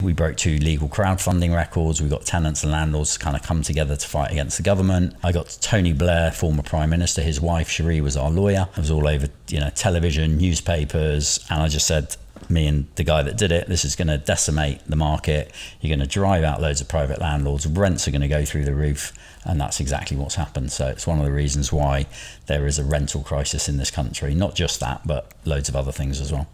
We broke 2 legal crowdfunding records. We got tenants and landlords to kind of come together to fight against the government. I got Tony Blair, former Prime Minister, his wife Cherie was our lawyer. It was all over, television, newspapers, and I just said, me and the guy that did it, this is going to decimate the market. You're going to drive out loads of private landlords. Rents are going to go through the roof. And that's exactly what's happened. So it's one of the reasons why there is a rental crisis in this country. Not just that, but loads of other things as well.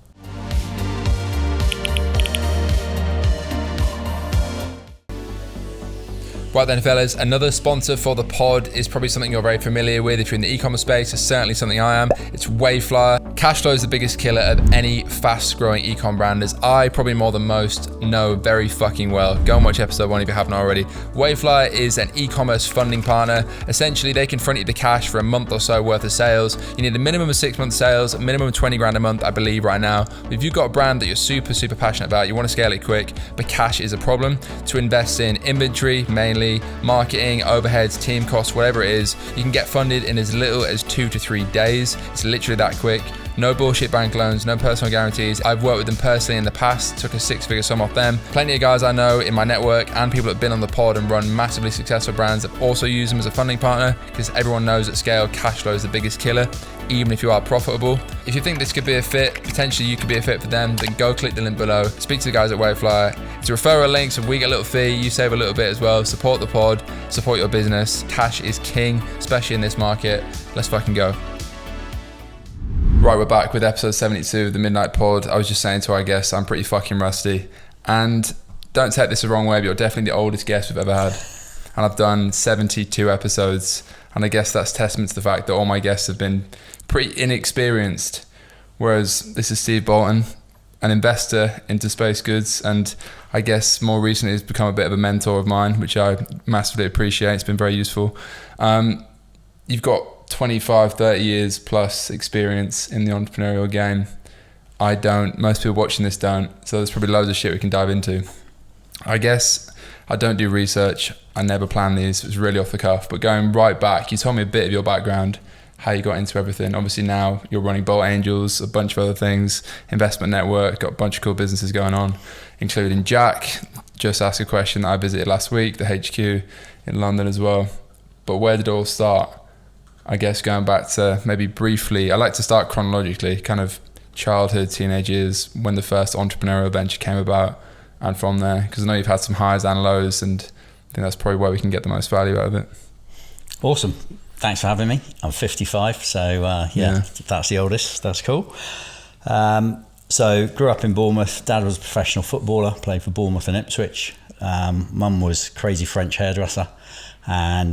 Right then, fellas, another sponsor for the pod is probably something you're very familiar with. If you're in the e-commerce space, it's certainly something I am. It's Waveflyer. Cash flow is the biggest killer of any fast-growing e-com brand, as I, probably more than most, know very fucking well. Go and watch episode 1 if you haven't already. Waveflyer is an e-commerce funding partner. Essentially, they can front you the cash for a month or so worth of sales. You need a minimum of 6 months sales, a minimum of 20 grand a month, I believe, right now. If you've got a brand that you're super, super passionate about, you want to scale it quick, but cash is a problem, to invest in inventory, mainly marketing, overheads, team costs, whatever it is, you can get funded in as little as 2 to 3 days. It's literally that quick. No bullshit bank loans, no personal guarantees. I've worked with them personally in the past, took a 6-figure sum off them. Plenty of guys I know in my network and people that have been on the pod and run massively successful brands have also used them as a funding partner, because everyone knows at scale, cash flow is the biggest killer, even if you are profitable. If you think this could be a fit, potentially you could be a fit for them, then go click the link below, speak to the guys at Waveflyer. It's a referral link, so we get a little fee, you save a little bit as well. Support the pod, support your business. Cash is king, especially in this market. Let's fucking go. Right, we're back with episode 72 of the Midnight Pod. I was just saying to our guests, I'm pretty fucking rusty. And don't take this the wrong way, but you're definitely the oldest guest we've ever had. And I've done 72 episodes. And I guess that's testament to the fact that all my guests have been pretty inexperienced. Whereas this is Steve Bolton, an investor into space goods. And I guess more recently has become a bit of a mentor of mine, which I massively appreciate. It's been very useful. You've got 25, 30 years plus experience in the entrepreneurial game. I don't. Most people watching this don't. So there's probably loads of shit we can dive into. I guess I don't do research. I never plan these. It was really off the cuff. But going right back, you told me a bit of your background, how you got into everything. Obviously now you're running Bolt Angels, a bunch of other things, investment network, got a bunch of cool businesses going on, including Jack. Just asked a question that I visited last week, the HQ in London as well. But where did it all start? I guess going back to maybe briefly, I like to start chronologically, kind of childhood, teenage years, when the first entrepreneurial venture came about, and from there, because I know you've had some highs and lows, and I think that's probably where we can get the most value out of it. Awesome. Thanks for having me. I'm 55, so yeah, that's the oldest. That's cool. So grew up in Bournemouth. Dad was a professional footballer, played for Bournemouth and Ipswich. Mum was crazy French hairdresser, and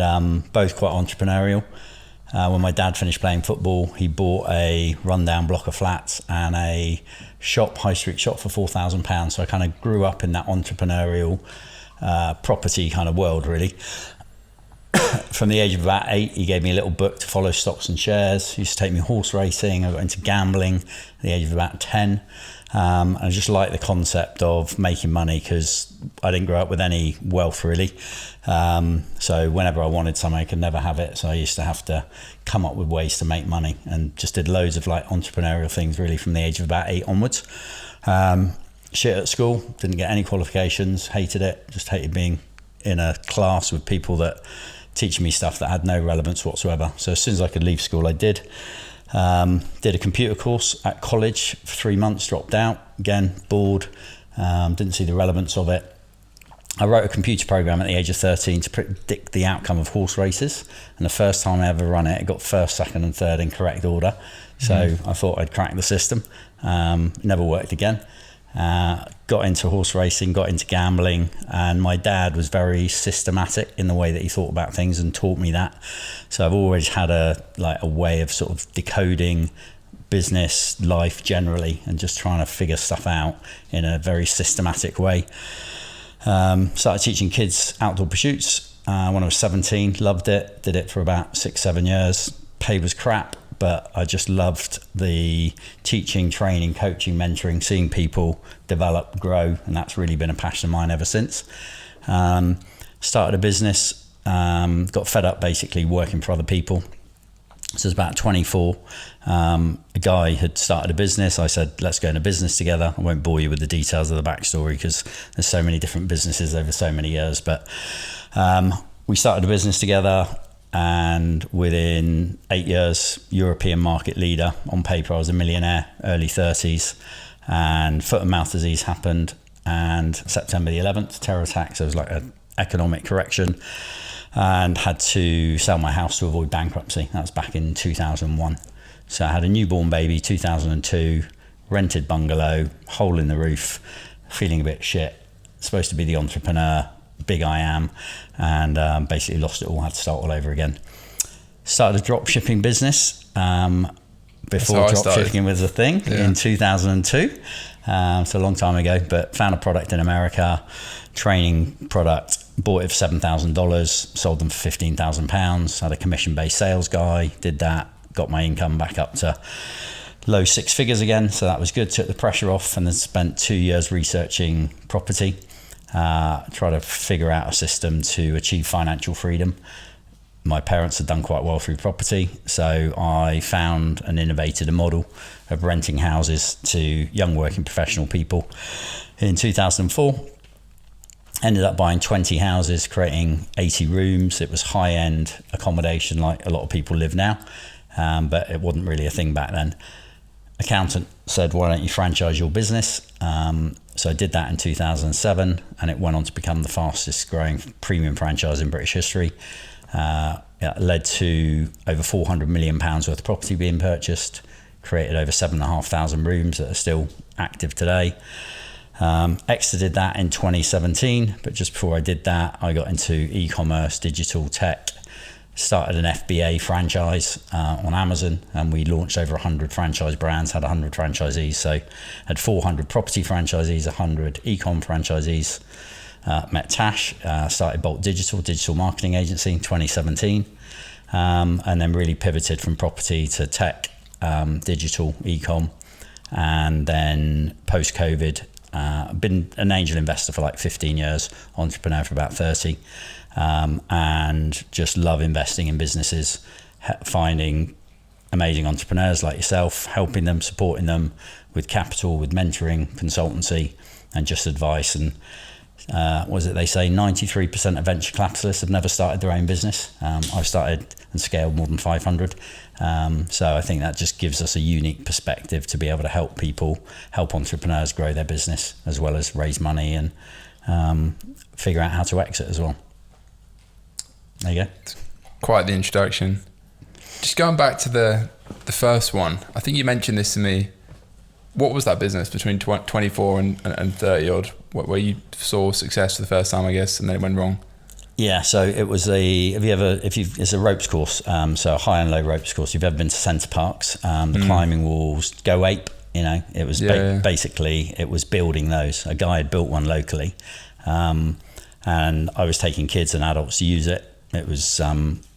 both quite entrepreneurial. When my dad finished playing football, he bought a rundown block of flats and a high street shop for £4,000. So I kind of grew up in that entrepreneurial property kind of world, really. From the age of about 8, he gave me a little book to follow stocks and shares. He used to take me horse racing. I got into gambling at the age of about 10. And I just liked the concept of making money because I didn't grow up with any wealth, really. So whenever I wanted something, I could never have it. So I used to have to come up with ways to make money, and just did loads of like entrepreneurial things really from the age of about 8 onwards. Shit at school, didn't get any qualifications, hated it, just hated being in a class with people that teaching me stuff that had no relevance whatsoever. So as soon as I could leave school, I did. Did a computer course at college for 3 months, dropped out, again, bored, didn't see the relevance of it. I wrote a computer program at the age of 13 to predict the outcome of horse races, and the first time I ever run it, it got first, second and third in correct order. So I thought I'd crack the system. Never worked again. Got into horse racing, got into gambling, and my dad was very systematic in the way that he thought about things and taught me that. So I've always had a way of sort of decoding business, life generally, and just trying to figure stuff out in a very systematic way. Started teaching kids outdoor pursuits when I was 17, loved it, did it for about 6-7 years. Pay was crap, but I just loved the teaching, training, coaching, mentoring, seeing people develop, grow, and that's really been a passion of mine ever since. Started a business, got fed up basically working for other people, So it's about 24. A guy had started a business. I said, let's go into business together. I won't bore you with the details of the backstory because there's so many different businesses over so many years. But we started a business together, and within 8 years, European market leader. On paper, I was a millionaire, early 30s, and foot and mouth disease happened. And September the 11th, terror attack. So it was like an economic correction, and had to sell my house to avoid bankruptcy. That was back in 2001. So I had a newborn baby, 2002, rented bungalow, hole in the roof, feeling a bit shit, supposed to be the entrepreneur, big I am, and basically lost it all, had to start all over again. Started a drop shipping business before drop shipping was a thing in 2002. So a long time ago, but found a product in America, training product, bought it for $7,000, sold them for £15,000, had a commission-based sales guy, did that, got my income back up to low six figures again, so that was good, took the pressure off, and then spent 2 years researching property, try to figure out a system to achieve financial freedom. My parents had done quite well through property, so I found and innovated a model of renting houses to young working professional people in 2004. Ended up buying 20 houses, creating 80 rooms. It was high-end accommodation like a lot of people live now, but it wasn't really a thing back then. Accountant said, why don't you franchise your business? So I did that in 2007, and it went on to become the fastest growing premium franchise in British history. It led to over £400 million worth of property being purchased, created over 7,500 rooms that are still active today. Exited that in 2017, but just before I did that, I got into e-commerce, digital tech, started an FBA franchise on Amazon, and we launched over 100 franchise brands, had 100 franchisees, so had 400 property franchisees, 100 e-com franchisees. Met Tash, started Bolt digital marketing agency in 2017, and then really pivoted from property to tech, digital, e-com, and then post-COVID, been an angel investor for like 15 years, entrepreneur for about 30, and just love investing in businesses, finding amazing entrepreneurs like yourself, helping them, supporting them with capital, with mentoring, consultancy, and just advice. And they say 93% of venture capitalists have never started their own business. I've started and scaled more than 500. So I think that just gives us a unique perspective to be able to help people, help entrepreneurs grow their business, as well as raise money and figure out how to exit as well. There you go. Quite the introduction. Just going back to the first one, I think you mentioned this to me. What was that business between 24 and 30 odd, where you saw success for the first time, I guess, and then it went wrong? Yeah, so it was it's a ropes course, so a high and low ropes course. If you've ever been to Centre Parks, the climbing walls, Go Ape, it was basically, it was building those. A guy had built one locally, and I was taking kids and adults to use it. It was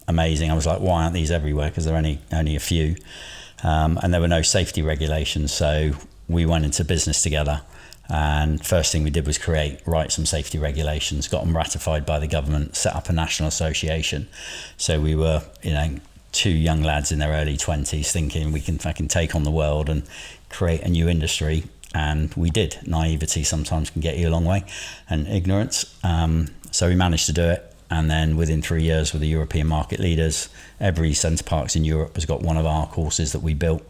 amazing. I was like, why aren't these everywhere? Because there are only a few. And there were no safety regulations, so we went into business together, and first thing we did was write some safety regulations, got them ratified by the government, set up a national association. So we were two young lads in their early 20s thinking we can fucking take on the world and create a new industry, and we did. Naivety sometimes can get you a long way, and ignorance. So we managed to do it. And then within 3 years, with the European market leaders, every Centre Parks in Europe has got one of our courses that we built.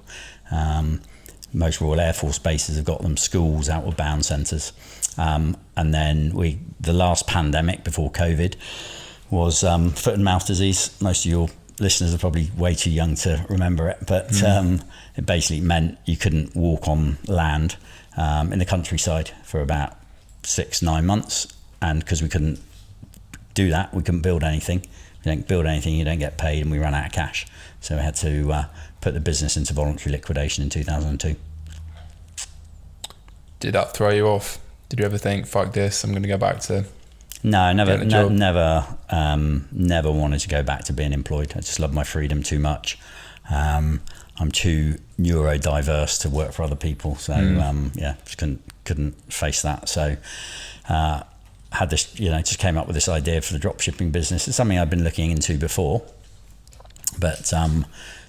Most Royal Air Force bases have got them, schools, outward bound centres. And then the last pandemic before COVID was foot and mouth disease. Most of your listeners are probably way too young to remember it, but it basically meant you couldn't walk on land in the countryside for about 6-9 months. And because we couldn't do that, we couldn't build anything. If you don't build anything, you don't get paid, and we ran out of cash. So we had to put the business into voluntary liquidation in 2002. Did that throw you off? Did you ever think, fuck this, I'm going to go back to... No, never wanted to go back to being employed. I just love my freedom too much. I'm too neurodiverse to work for other people. So just couldn't face that. So had this, just came up with this idea for the drop shipping business. It's something I've been looking into before, but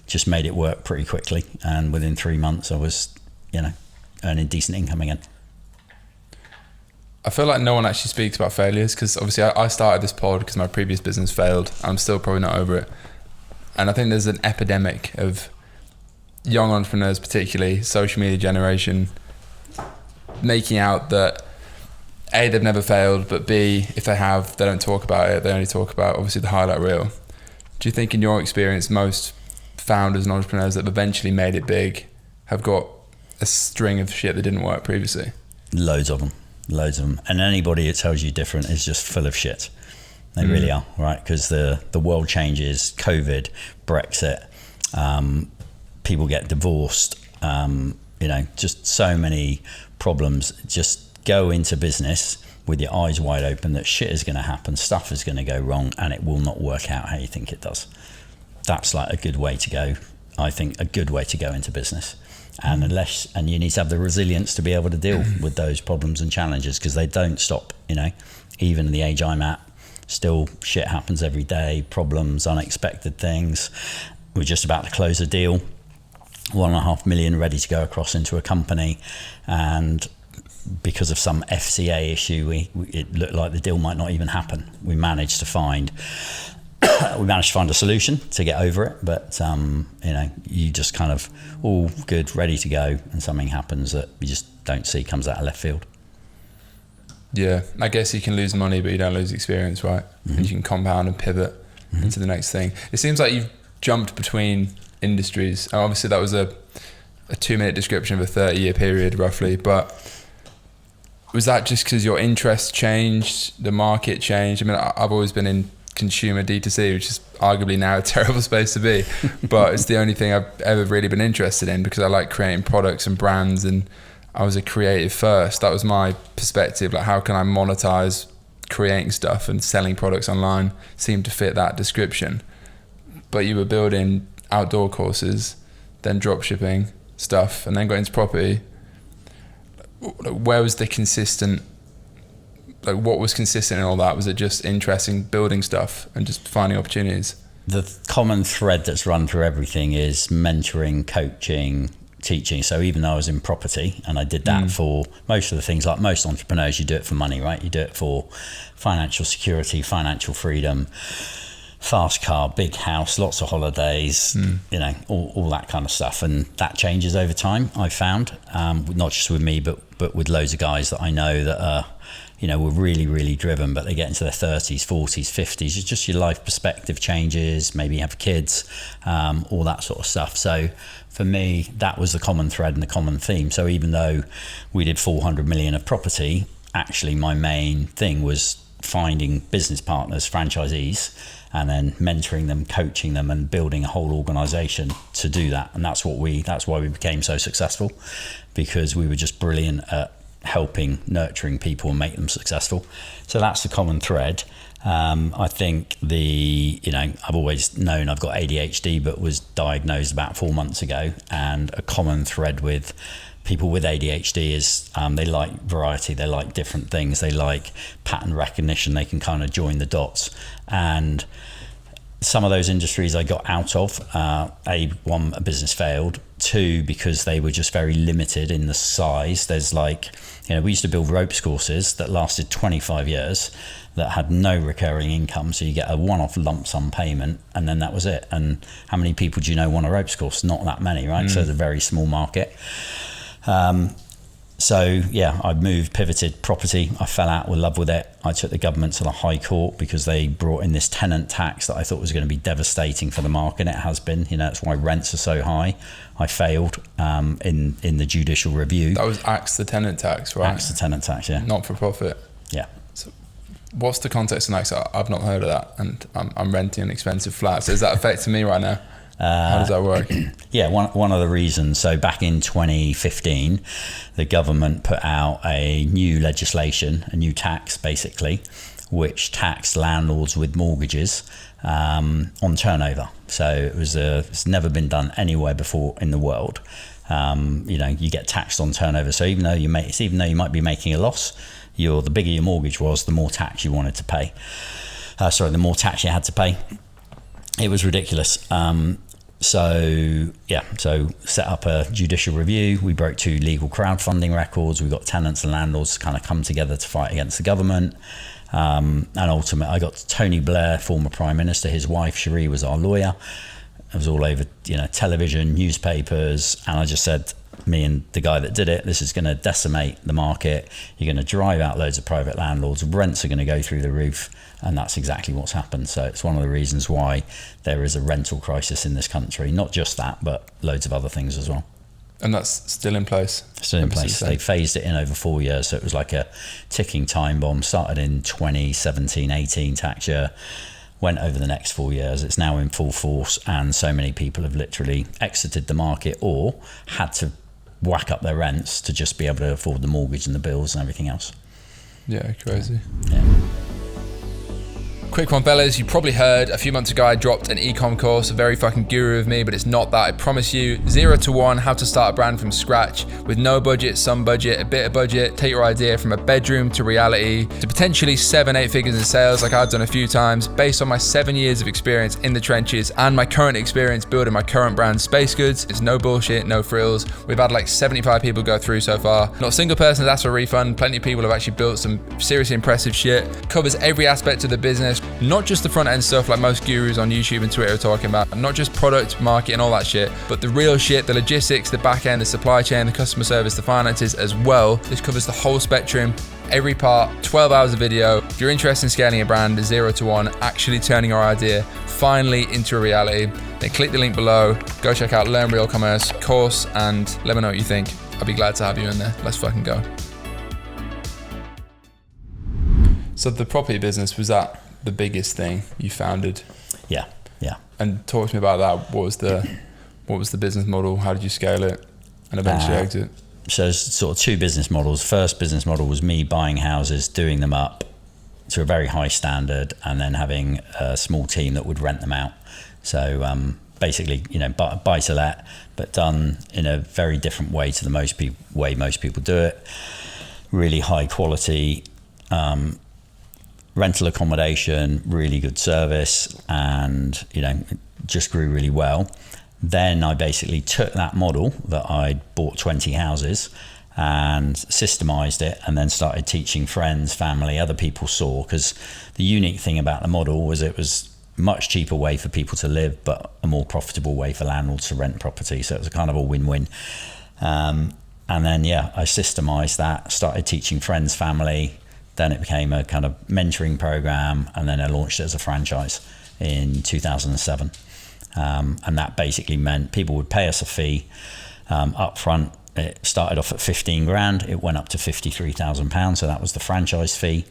just made it work pretty quickly. And within 3 months, I was, earning decent income again. I feel like no one actually speaks about failures, because obviously I started this pod because my previous business failed. I'm still probably not over it. And I think there's an epidemic of young entrepreneurs, particularly social media generation, making out that A, they've never failed, but B, if they have, they don't talk about it. They only talk about, obviously, the highlight reel. Do you think, in your experience, most founders and entrepreneurs that have eventually made it big have got a string of shit that didn't work previously? Loads of them. And anybody who tells you different is just full of shit. They really are, right? Because the world changes, COVID, Brexit, people get divorced, just so many problems. Just go into business with your eyes wide open that shit is going to happen, stuff is going to go wrong, and it will not work out how you think it does. That's like a good way to go. I think a good way to go into business. And you need to have the resilience to be able to deal with those problems and challenges, because they don't stop. Even in the age I'm at, still shit happens every day, problems, unexpected things. We're just about to close a deal, 1.5 million ready to go across into a company, and because of some FCA issue, it looked like the deal might not even happen. We managed to find a solution to get over it, but you just kind of all good, ready to go, and something happens that you just don't see, comes out of left field. Yeah, I guess you can lose money, but you don't lose experience, right? And you can compound and pivot into the next thing. It seems like you've jumped between industries. And obviously, that was a 2-minute description of a 30-year period, roughly. But was that just because your interests changed, the market changed? I mean, I've always been in consumer D2C, which is arguably now a terrible space to be, but it's the only thing I've ever really been interested in, because I like creating products and brands, and I was a creative first. That was my perspective. Like, how can I monetize creating stuff, and selling products online seemed to fit that description. But you were building outdoor courses, then drop shipping stuff, and then got into property. Where was the consistent, what was consistent in all that? Was it just interesting building stuff and just finding opportunities? The common thread that's run through everything is mentoring, coaching, teaching. So even though I was in property, and I did that for most of the things, like most entrepreneurs, you do it for money, right? You do it for financial security, financial freedom, fast car, big house, lots of holidays, all that kind of stuff. And that changes over time, I found, not just with me, but with loads of guys that I know that are, were really, really driven, but they get into their 30s, 40s, 50s. It's just your life perspective changes, maybe you have kids, all that sort of stuff. So for me, that was the common thread and the common theme. So even though we did 400 million of property, actually my main thing was finding business partners, franchisees, and then mentoring them, coaching them, and building a whole organization to do that. And that's why we became so successful, because we were just brilliant at helping, nurturing people and make them successful. So that's the common thread. I think I've always known I've got ADHD, but was diagnosed about 4 months ago. And a common thread with people with ADHD is they like variety, they like different things, they like pattern recognition, they can kind of join the dots. And some of those industries I got out of, one, a business failed, two, because they were just very limited in the size. There's we used to build ropes courses that lasted 25 years that had no recurring income. So you get a one-off lump sum payment, and then that was it. And how many people do you know want a ropes course? Not that many, right? So it's a very small market. I moved, pivoted property. I fell out with love with it. I took the government to the High Court because they brought in this tenant tax that I thought was going to be devastating for the market. It has been. That's why rents are so high. I failed in the judicial review. That was Axe the tenant tax, right? Axe the tenant tax, yeah. Not for profit. Yeah. So what's the context of Axe? I've not heard of that, and I'm renting an expensive flat. So is that affecting me right now? How does that work? Yeah, one of the reasons. So back in 2015, the government put out a new legislation, a new tax basically, which taxed landlords with mortgages on turnover. So it's never been done anywhere before in the world. You get taxed on turnover. So even though you might be making a loss, the bigger your mortgage was, the more tax you wanted to pay. The more tax you had to pay. It was ridiculous. So set up a judicial review. We broke 2 legal crowdfunding records. We got tenants and landlords to kind of come together to fight against the government. And ultimately, I got Tony Blair, former Prime Minister, his wife Cherie was our lawyer. It was all over, television, newspapers, and I just said, me and the guy that did it, this is going to decimate the market. You're going to drive out loads of private landlords. Rents are going to go through the roof, and that's exactly what's happened. So it's one of the reasons why there is a rental crisis in this country. Not just that, but loads of other things as well. And that's still in place? Still in place. They phased it in over 4 years, so it was like a ticking time bomb. Started in 2017-18 tax year, went over the next 4 years. It's now in full force, and so many people have literally exited the market or had to whack up their rents to just be able to afford the mortgage and the bills and everything else. Yeah, crazy. Yeah. Quick one, fellas. You probably heard a few months ago I dropped an ecom course, a very fucking guru of me, but it's not that, I promise you. 0 to 1, how to start a brand from scratch with no budget, some budget, a bit of budget. Take your idea from a bedroom to reality to potentially 7-8 figures in sales like I've done a few times, based on my 7 years of experience in the trenches and my current experience building my current brand, Space Goods. It's no bullshit, no frills. We've had like 75 people go through so far. Not a single person has asked for a refund. Plenty of people have actually built some seriously impressive shit. Covers every aspect of the business. Not just the front end stuff like most gurus on YouTube and Twitter are talking about, not just product, marketing, all that shit, but the real shit, the logistics, the back end, the supply chain, the customer service, the finances as well. This covers the whole spectrum, every part, 12 hours of video. If you're interested in scaling a brand 0 to 1, actually turning your idea finally into a reality, then click the link below, go check out Learn Real Commerce course and let me know what you think. I'll be glad to have you in there. Let's fucking go. So the property business, was that the biggest thing you founded? Yeah. And talk to me about that. What was the business model? How did you scale it and eventually exit? So there's sort of 2 business models. First business model was me buying houses, doing them up to a very high standard, and then having a small team that would rent them out. So basically, buy to let, but done in a very different way to the way most people do it. Really high quality. Rental accommodation, really good service, and it just grew really well. Then I basically took that model that I'd bought 20 houses and systemized it, and then started teaching friends, family, other people saw, because the unique thing about the model was it was a much cheaper way for people to live, but a more profitable way for landlords to rent property. So it was a kind of a win-win. And then, I systemized that, started teaching friends, family. Then it became a kind of mentoring program, and then I launched it as a franchise in 2007. And that basically meant people would pay us a fee up front. It started off at 15 grand. It went up to £53,000. So that was the franchise fee.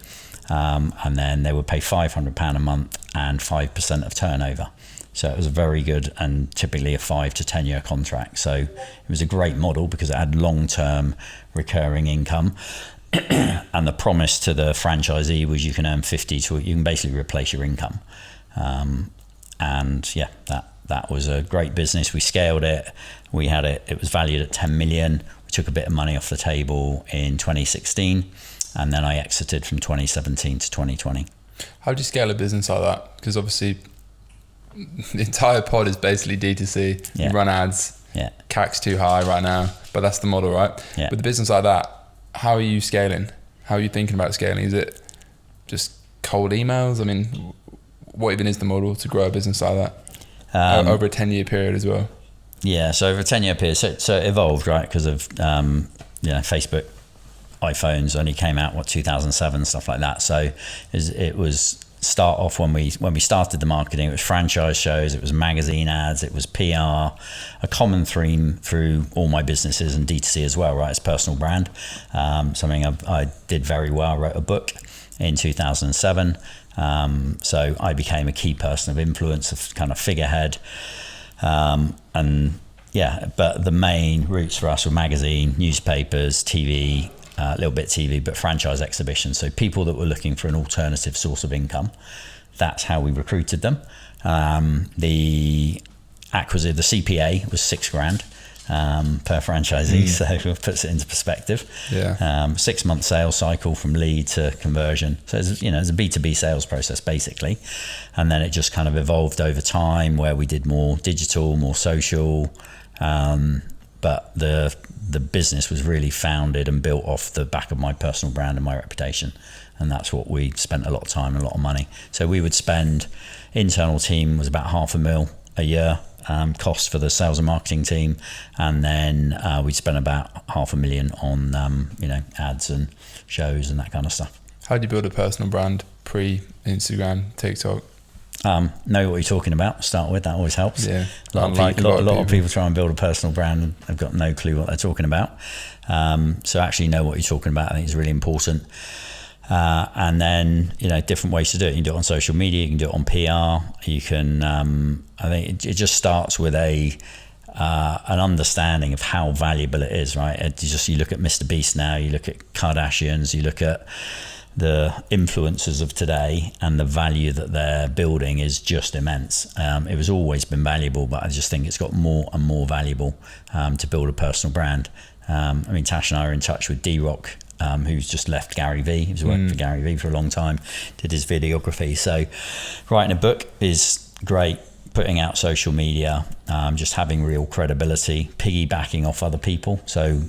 And then they would pay £500 a month and 5% of turnover. So it was a very good and typically a 5 to 10 year contract. So it was a great model because it had long-term recurring income. And the promise to the franchisee was you can earn 50 to, you can basically replace your income. That was a great business. We scaled it. It was valued at 10 million. We took a bit of money off the table in 2016, and then I exited from 2017 to 2020. How do you scale a business like that? Because obviously the entire pod is basically D2C. Yeah. You run ads. Yeah. CAC's too high right now, but that's the model, right? Yeah. With a business like that, how are you scaling? How are you thinking about scaling? Is it just cold emails? I mean, what even is the model to grow a business like that over a 10-year period as well? Yeah, so over a 10-year period, so it evolved, right? Because of Facebook, iPhones only came out 2007, stuff like that. So it was start off when we started the marketing. It was franchise shows, it was magazine ads, it was PR. A common theme through all my businesses and D2C as well, right? It's personal brand. Something I did very well. I wrote a book in 2007. So I became a key person of influence, a kind of figurehead. But the main routes for us were magazine, newspapers, TV, a little bit TV, but franchise exhibitions. So people that were looking for an alternative source of income, that's how we recruited them. The CPA was 6 grand. per franchisee, so it puts it into perspective. 6-month sales cycle from lead to conversion. So it's, it's a B2B sales process basically, and then it just kind of evolved over time where we did more digital, more social, but the business was really founded and built off the back of my personal brand and my reputation, and that's what we spent a lot of time and a lot of money. So we would spend, internal team was about $500,000 a year cost for the sales and marketing team, and then we'd spend about $500,000 on ads and shows and that kind of stuff. How do you build a personal brand pre-Instagram, TikTok? Know what you're talking about, start with, that always helps. Yeah. A lot of people try and build a personal brand and have got no clue what they're talking about. So actually know what you're talking about, I think is really important. And then, different ways to do it. You can do it on social media, you can do it on PR, you can, I think it just starts with an understanding of how valuable it is, right? You look at Mr. Beast now, you look at Kardashians, you look at the influencers of today, and the value that they're building is just immense. It was always been valuable, but I just think it's got more and more valuable to build a personal brand. Tash and I are in touch with D-Rock, who's just left Gary Vee. He was working for Gary Vee for a long time, did his videography. So writing a book is great, putting out social media, just having real credibility, piggybacking off other people. So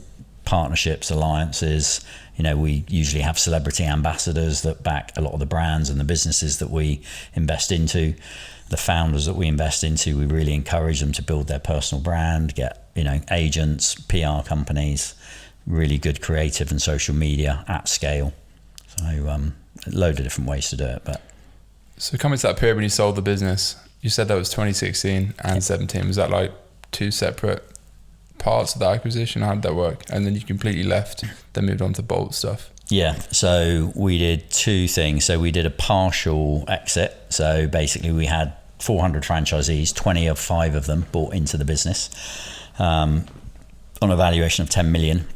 partnerships, alliances, we usually have celebrity ambassadors that back a lot of the brands and the businesses that we invest into. The founders that we invest into, we really encourage them to build their personal brand, get, agents, PR companies, really good creative and social media at scale. So a load of different ways to do it. But so coming to that period when you sold the business, you said that was 2016 and 17. Was that like two separate parts of the acquisition? How did that work? And then you completely left, then moved on to Bolt stuff. Yeah, so we did two things. So we did a partial exit. So basically we had 400 franchisees, 25 of them bought into the business on a valuation of 10 million.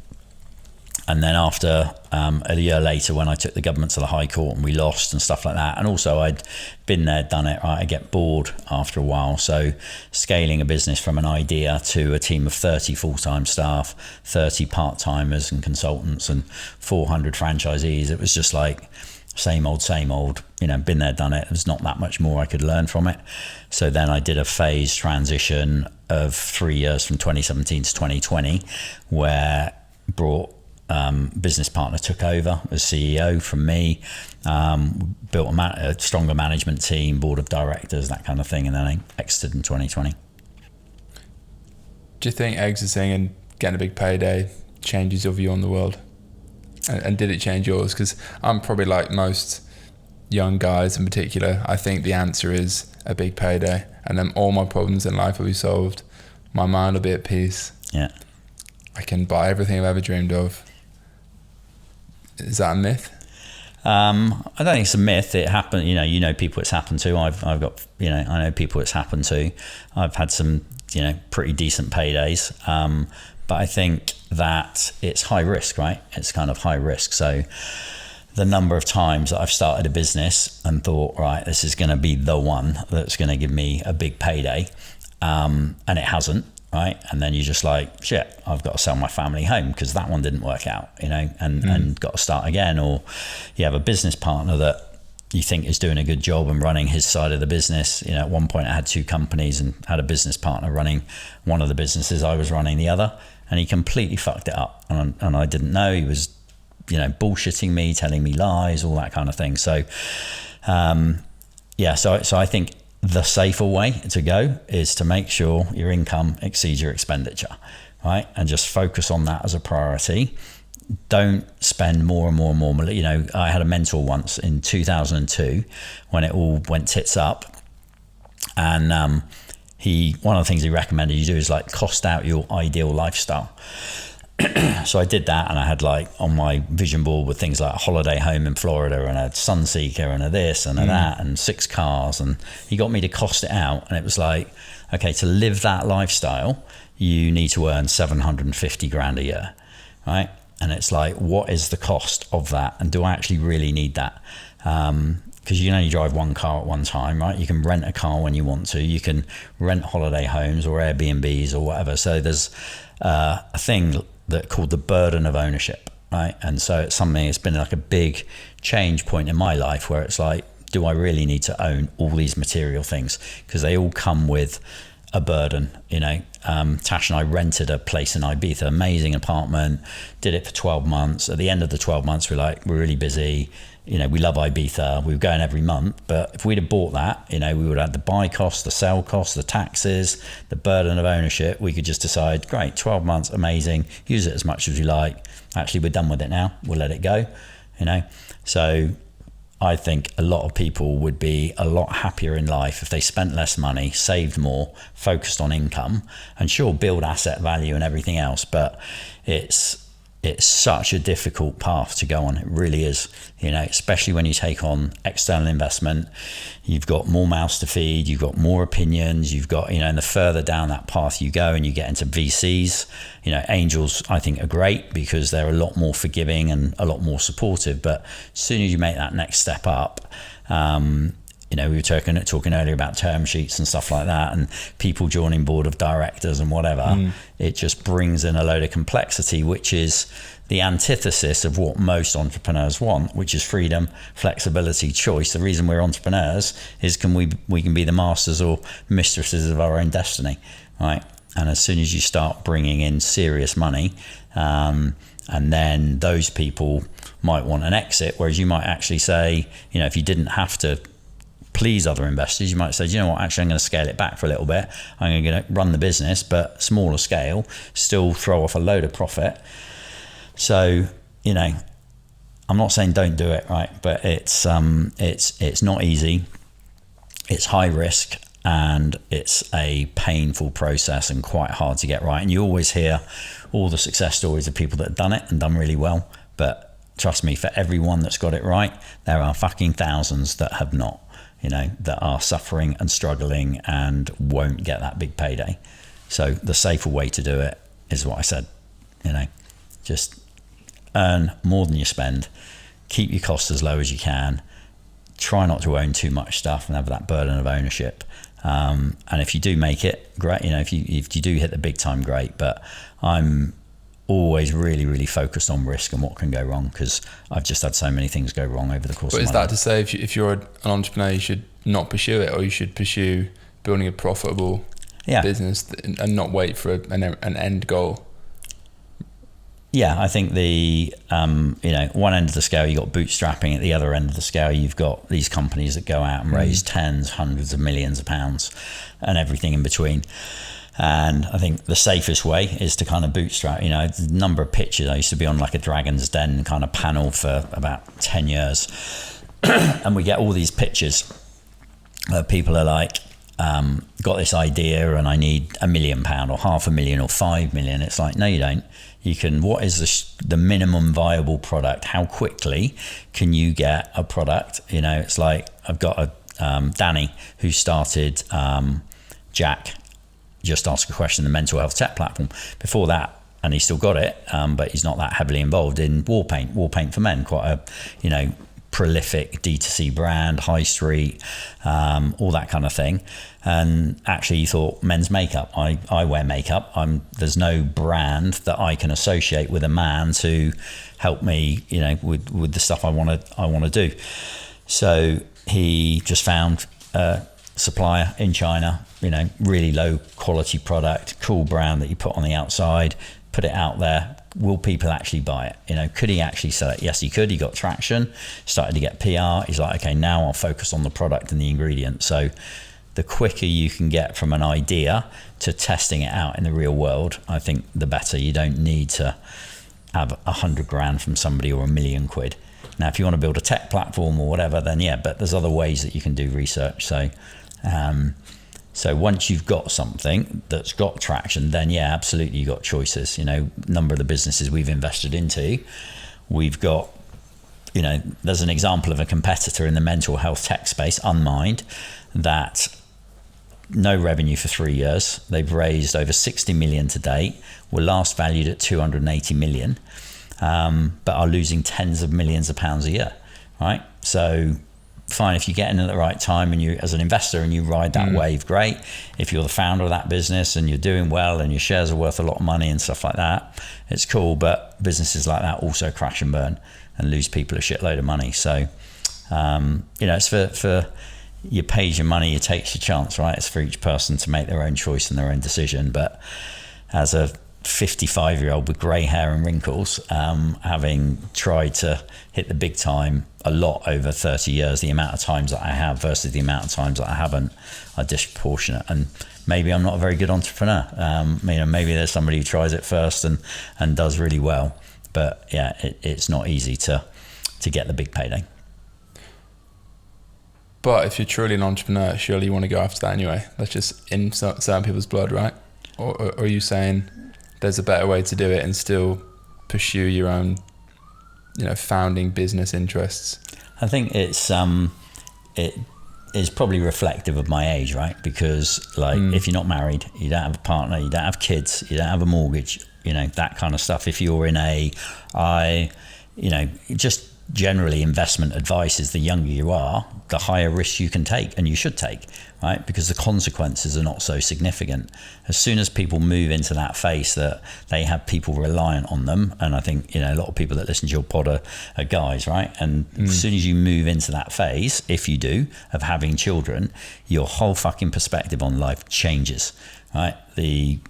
And then after a year later, when I took the government to the High Court and we lost and stuff like that, and also I'd been there, done it, right? I get bored after a while. So scaling a business from an idea to a team of 30 full-time staff, 30 part-timers and consultants, and 400 franchisees, it was just like same old, been there, done it. There's not that much more I could learn from it. So then I did a phased transition of 3 years from 2017 to 2020, where brought business partner took over as CEO from me, built a stronger management team, board of directors, that kind of thing, and then I exited in 2020. Do you think exiting and getting a big payday changes your view on the world? And did it change yours? Because I'm probably like most young guys in particular, I think the answer is a big payday, and then all my problems in life will be solved. My mind will be at peace. Yeah. I can buy everything I've ever dreamed of. Is that a myth? I don't think it's a myth. It happened, you know people it's happened to. I've got, I know people it's happened to. I've had some, pretty decent paydays. But I think that it's high risk, right? It's kind of high risk. So the number of times that I've started a business and thought, right, this is going to be the one that's going to give me a big payday. And it hasn't. Right, and then you're just like, shit, I've got to sell my family home because that one didn't work out, and got to start again. Or you have a business partner that you think is doing a good job and running his side of the business. At one point I had 2 companies and had a business partner running one of the businesses, I was running the other, and he completely fucked it up, and I didn't know. He was, bullshitting me, telling me lies, all that kind of thing. So, so I think the safer way to go is to make sure your income exceeds your expenditure, right? And just focus on that as a priority. Don't spend more and more and more. I had a mentor once in 2002 when it all went tits up, and one of the things he recommended you do is like cost out your ideal lifestyle. So I did that, and I had like on my vision board with things like a holiday home in Florida and a Sunseeker and a this and a that and 6 cars, and he got me to cost it out, and it was like, okay, to live that lifestyle you need to earn 750 grand a year, right? And it's like, what is the cost of that, and do I actually really need that? Because you can only drive one car at one time, right? You can rent a car when you want to, you can rent holiday homes or Airbnbs or whatever. So there's a thing that called the burden of ownership, right? And so it's something, it's been like a big change point in my life where it's like, do I really need to own all these material things? Because they all come with a burden, you know. Tash and I rented a place in Ibiza, amazing apartment, did it for 12 months. At the end of the 12 months, we're really busy. You know, we love Ibiza. We were going every month, but if we'd have bought that, you know, we would have had the buy costs, the sell costs, the taxes, the burden of ownership. We could just decide, great, 12 months, amazing, use it as much as we like. Actually, we're done with it now. We'll let it go, you know. So I think a lot of people would be a lot happier in life if they spent less money, saved more, focused on income, and sure, build asset value and everything else. But it's such a difficult path to go on. It really is, you know, especially when you take on external investment. You've got more mouths to feed, you've got more opinions, you've got, you know, and the further down that path you go and you get into VCs, you know, angels I think are great because they're a lot more forgiving and a lot more supportive. But as soon as you make that next step up, you know, we were talking earlier about term sheets and stuff like that, and people joining board of directors and whatever. It just brings in a load of complexity, which is the antithesis of what most entrepreneurs want, which is freedom, flexibility, choice. The reason we're entrepreneurs is we can be the masters or mistresses of our own destiny, right? And as soon as you start bringing in serious money, and then those people might want an exit, whereas you might actually say, you know, if you didn't have to please other investors, you might say, you know what, actually I'm going to scale it back for a little bit. I'm going to run the business, but smaller scale, still throw off a load of profit. So, you know, I'm not saying don't do it, right? But it's not easy. It's high risk and it's a painful process and quite hard to get right. And you always hear all the success stories of people that have done it and done really well. But trust me, for everyone that's got it right, there are fucking thousands that have not. You know, that are suffering and struggling and won't get that big payday. So the safer way to do it is what I said, you know, just earn more than you spend, keep your costs as low as you can, try not to own too much stuff and have that burden of ownership. And if you do make it, great, you know, if you do hit the big time, great. But I'm always really, really focused on risk and what can go wrong because I've just had so many things go wrong over the course of my life. But is that to say if you're an entrepreneur, you should not pursue it, or you should pursue building a profitable business and not wait for an end goal? Yeah, I think the you know, one end of the scale you got bootstrapping, at the other end of the scale you've got these companies that go out and raise tens, hundreds of millions of pounds and everything in between. And I think the safest way is to kind of bootstrap. You know, the number of pitches, I used to be on like a Dragon's Den kind of panel for about 10 years. And we get all these pitches where people are like, got this idea and I need £1 million or £500,000 or 5 million. It's like, no, you don't. You can, what is the minimum viable product? How quickly can you get a product? You know, it's like, I've got a Danny who started Jack, Just Ask a Question, the mental health tech platform. Before that, and he's still got it, but he's not that heavily involved in War Paint for Men, quite a, you know, prolific D2C brand, high street, all that kind of thing. And actually he thought men's makeup. I wear makeup. There's no brand that I can associate with a man to help me, you know, with the stuff I want to do. So he just found a supplier in China, you know, really low quality product, cool brand that you put on the outside, put it out there. Will people actually buy it? You know, could he actually sell it? Yes, he could. He got traction, started to get PR. He's like, okay, now I'll focus on the product and the ingredients. So the quicker you can get from an idea to testing it out in the real world, I think the better. You don't need to have 100 grand from somebody or £1 million. Now, if you want to build a tech platform or whatever, then yeah, but there's other ways that you can do research. So once you've got something that's got traction, then yeah, absolutely, you got choices. You know, number of the businesses we've invested into, we've got, you know, there's an example of a competitor in the mental health tech space, Unmind, that no revenue for 3 years. They've raised over 60 million to date, were last valued at 280 million, but are losing tens of millions of pounds a year, right? So fine. If you get in at the right time and you, as an investor, and you ride that wave, great. If you're the founder of that business and you're doing well and your shares are worth a lot of money and stuff like that, it's cool. But businesses like that also crash and burn and lose people a shitload of money. So, it's for you pays your money, you takes your chance, right? It's for each person to make their own choice and their own decision. But as a 55-year-old with grey hair and wrinkles, having tried to hit the big time a lot over 30 years, the amount of times that I have versus the amount of times that I haven't are disproportionate. And maybe I'm not a very good entrepreneur. Maybe there's somebody who tries it first and does really well. But yeah, it's not easy to get the big payday. But if you're truly an entrepreneur, surely you want to go after that anyway. That's just in certain people's blood, right? Or are you saying there's a better way to do it and still pursue your own, founding business interests? I think it is probably reflective of my age, right? Because if you're not married, you don't have a partner, you don't have kids, you don't have a mortgage, that kind of stuff. If you're in just generally investment advice is the younger you are, the higher risk you can take, and you should take, right? Because the consequences are not so significant. As soon as people move into that phase that they have people reliant on them, and I think a lot of people that listen to your pod are guys, right? And as soon as you move into that phase, if you do, of having children, your whole fucking perspective on life changes, right? The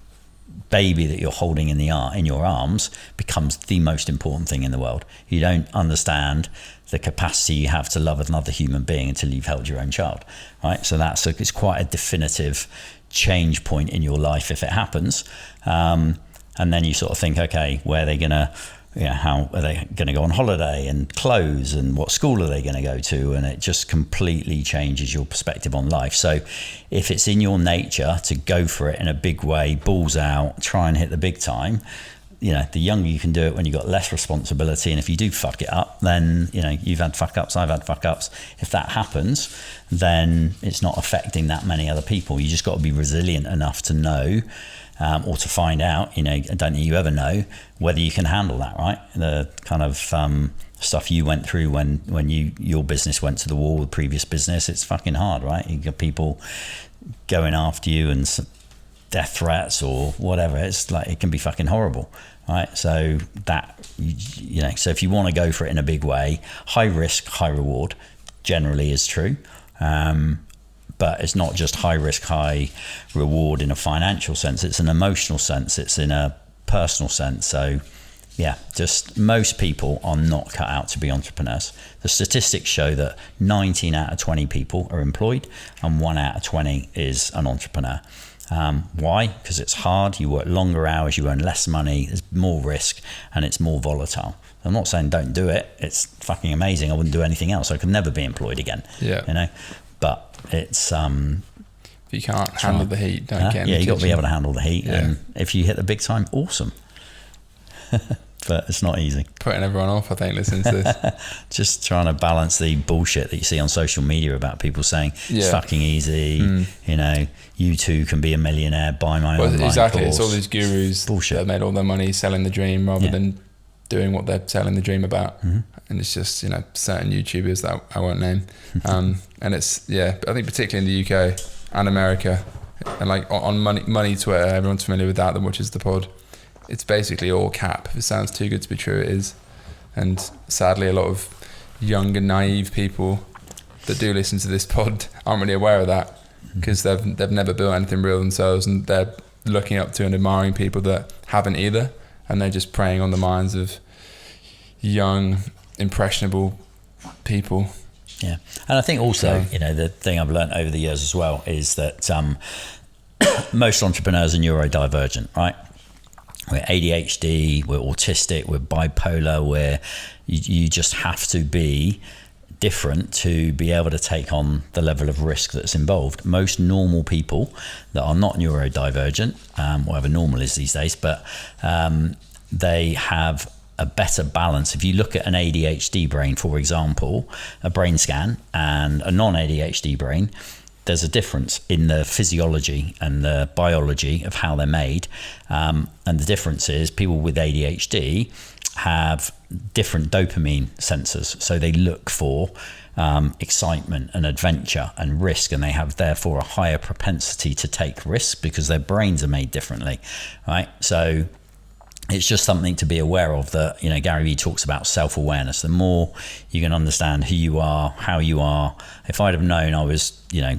baby that you're holding in your arms becomes the most important thing in the world. You don't understand the capacity you have to love another human being until you've held your own child, right? So it's quite a definitive change point in your life if it happens. And then you sort of think, okay, where are they gonna, how are they going to go on holiday and clothes, and what school are they going to go to? And it just completely changes your perspective on life. So if it's in your nature to go for it in a big way, balls out, try and hit the big time, the younger you can do it when you've got less responsibility. And if you do fuck it up, then, you've had fuck ups, I've had fuck ups. If that happens, then it's not affecting that many other people. You just got to be resilient enough to know, or to find out, I don't think you ever know whether you can handle that, right? The kind of stuff you went through when your business went to the wall with previous business, it's fucking hard, right? You got people going after you and death threats or whatever. It's like, it can be fucking horrible, right? So that, so if you want to go for it in a big way, high risk, high reward generally is true. But it's not just high risk, high reward in a financial sense. It's an emotional sense. It's in a personal sense. So yeah, just most people are not cut out to be entrepreneurs. The statistics show that 19 out of 20 people are employed and 1 out of 20 is an entrepreneur. Why? Because it's hard. You work longer hours, you earn less money, there's more risk, and it's more volatile. I'm not saying don't do it. It's fucking amazing. I wouldn't do anything else. I could never be employed again. Yeah. But it's if you can't handle the heat, don't get in the you got to kitchen. be able to handle the heat. Yeah. And if you hit the big time, awesome. But it's not easy. Putting everyone off, I think, listening to this. Just trying to balance the bullshit that you see on social media about people saying it's fucking easy. You too can be a millionaire, buy my online exactly course. It's all these gurus bullshit that have made all their money selling the dream rather than doing what they're selling the dream about. And it's just certain YouTubers that I won't name, and it's I think particularly in the UK and America, and like on money Twitter, everyone's familiar with that watches the pod. It's basically all cap. If it sounds too good to be true, it is. And sadly, a lot of young and naive people that do listen to this pod aren't really aware of that, because they've never built anything real themselves, and they're looking up to and admiring people that haven't either, and they're just preying on the minds of young, impressionable people. Yeah, and I think also, the thing I've learned over the years as well is that most entrepreneurs are neurodivergent, right? We're ADHD, we're autistic, we're bipolar, where you just have to be different to be able to take on the level of risk that's involved. Most normal people that are not neurodivergent, whatever normal is these days, but they have a better balance. If you look at an ADHD brain, for example, a brain scan, and a non-ADHD brain, there's a difference in the physiology and the biology of how they're made. And the difference is people with ADHD have different dopamine sensors. So they look for excitement and adventure and risk, and they have therefore a higher propensity to take risks because their brains are made differently, right? So it's just something to be aware of, that, you know, Gary Vee talks about self-awareness. The more you can understand who you are, how you are. If I'd have known I was, you know,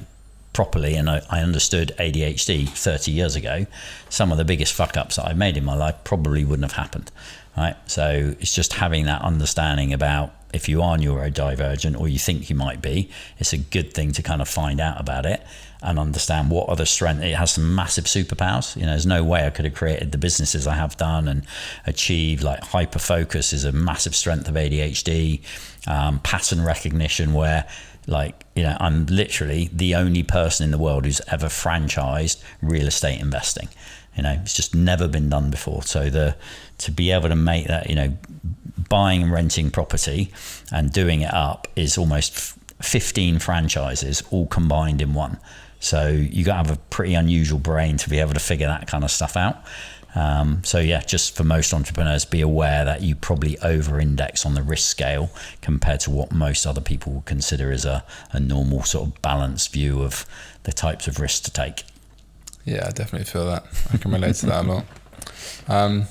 properly, and I understood ADHD 30 years ago, some of the biggest fuck ups that I've made in my life probably wouldn't have happened, right? So it's just having that understanding about, if you are neurodivergent or you think you might be, it's a good thing to kind of find out about it and understand what other strength. It has some massive superpowers. You know, there's no way I could have created the businesses I have done and achieved. Like, hyper focus is a massive strength of ADHD. Pattern recognition, where, like, you know, I'm literally the only person in the world who's ever franchised real estate investing. You know, it's just never been done before. So to be able to make that, you know, buying and renting property and doing it up is almost 15 franchises all combined in one. So you got to have a pretty unusual brain to be able to figure that kind of stuff out. So yeah, just for most entrepreneurs, be aware that you probably over-index on the risk scale compared to what most other people would consider as a normal sort of balanced view of the types of risks to take. Yeah, I definitely feel that. I can relate to that a lot.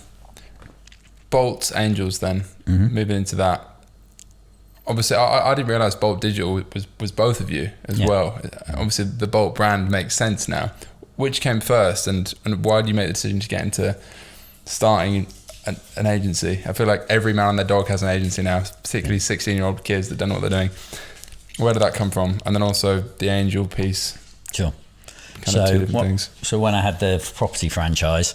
Bolt Angels then, moving into that. Obviously, I didn't realise Bolt Digital was both of you as well. Obviously, the Bolt brand makes sense now. Which came first, and why did you make the decision to get into starting an agency? I feel like every man and their dog has an agency now, particularly 16-year-old kids that don't know what they're doing. Where did that come from? And then also the angel piece. Sure. Kind of two different things. So when I had the property franchise,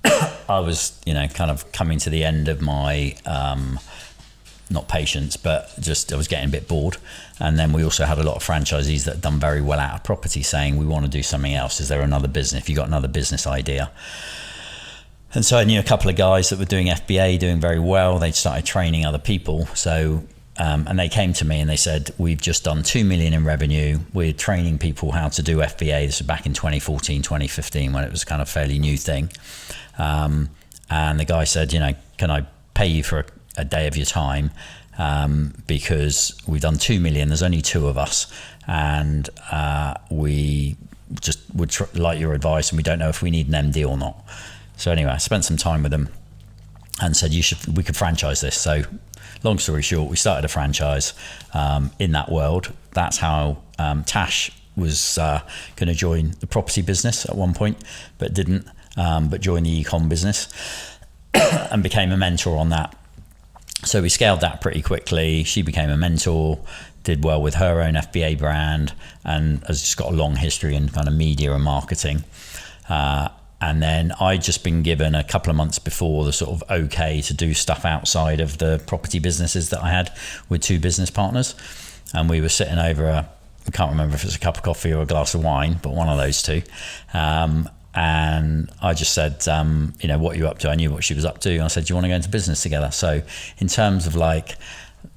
I was, you know, kind of coming to the end of my not patience, but just I was getting a bit bored. And then we also had a lot of franchisees that had done very well out of property saying, we want to do something else. Is there another business? If you got another business idea? And so I knew a couple of guys that were doing FBA, doing very well. They'd started training other people. So, and they came to me and they said, we've just done 2 million in revenue. We're training people how to do FBA. This was back in 2014, 2015, when it was kind of a fairly new thing. And the guy said, you know, can I pay you for a day of your time, because we've done 2 million, there's only two of us, and we just would like your advice, and we don't know if we need an MD or not. So anyway, I spent some time with them and said, we could franchise this. So long story short, we started a franchise in that world. That's how Tash was going to join the property business at one point, but didn't, but joined the e-com business and became a mentor on that. So we scaled that pretty quickly. She became a mentor, did well with her own FBA brand, and has just got a long history in kind of media and marketing. And then I'd just been given a couple of months before the sort of okay to do stuff outside of the property businesses that I had with two business partners. And we were sitting over I can't remember if it was a cup of coffee or a glass of wine, but one of those two. And I just said, you know, what are you up to? I knew what she was up to. And I said, do you want to go into business together? So in terms of like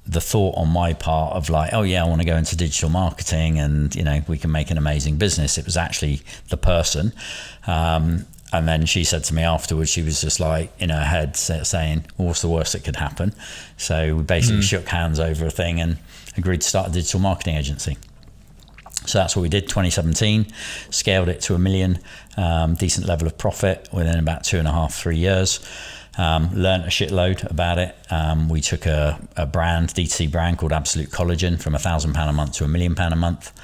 the thought on my part of like, oh yeah, I want to go into digital marketing and, you know, we can make an amazing business. It was actually the person. And then she said to me afterwards, she was just like in her head saying, well, what's the worst that could happen? So we basically shook hands over a thing and agreed to start a digital marketing agency. So that's what we did, 2017, scaled it to 1 million, decent level of profit within about 2.5, 3 years. Learned a shitload about it. We took a brand, D2C brand called Absolute Collagen, from £1,000 a month to £1 million a month.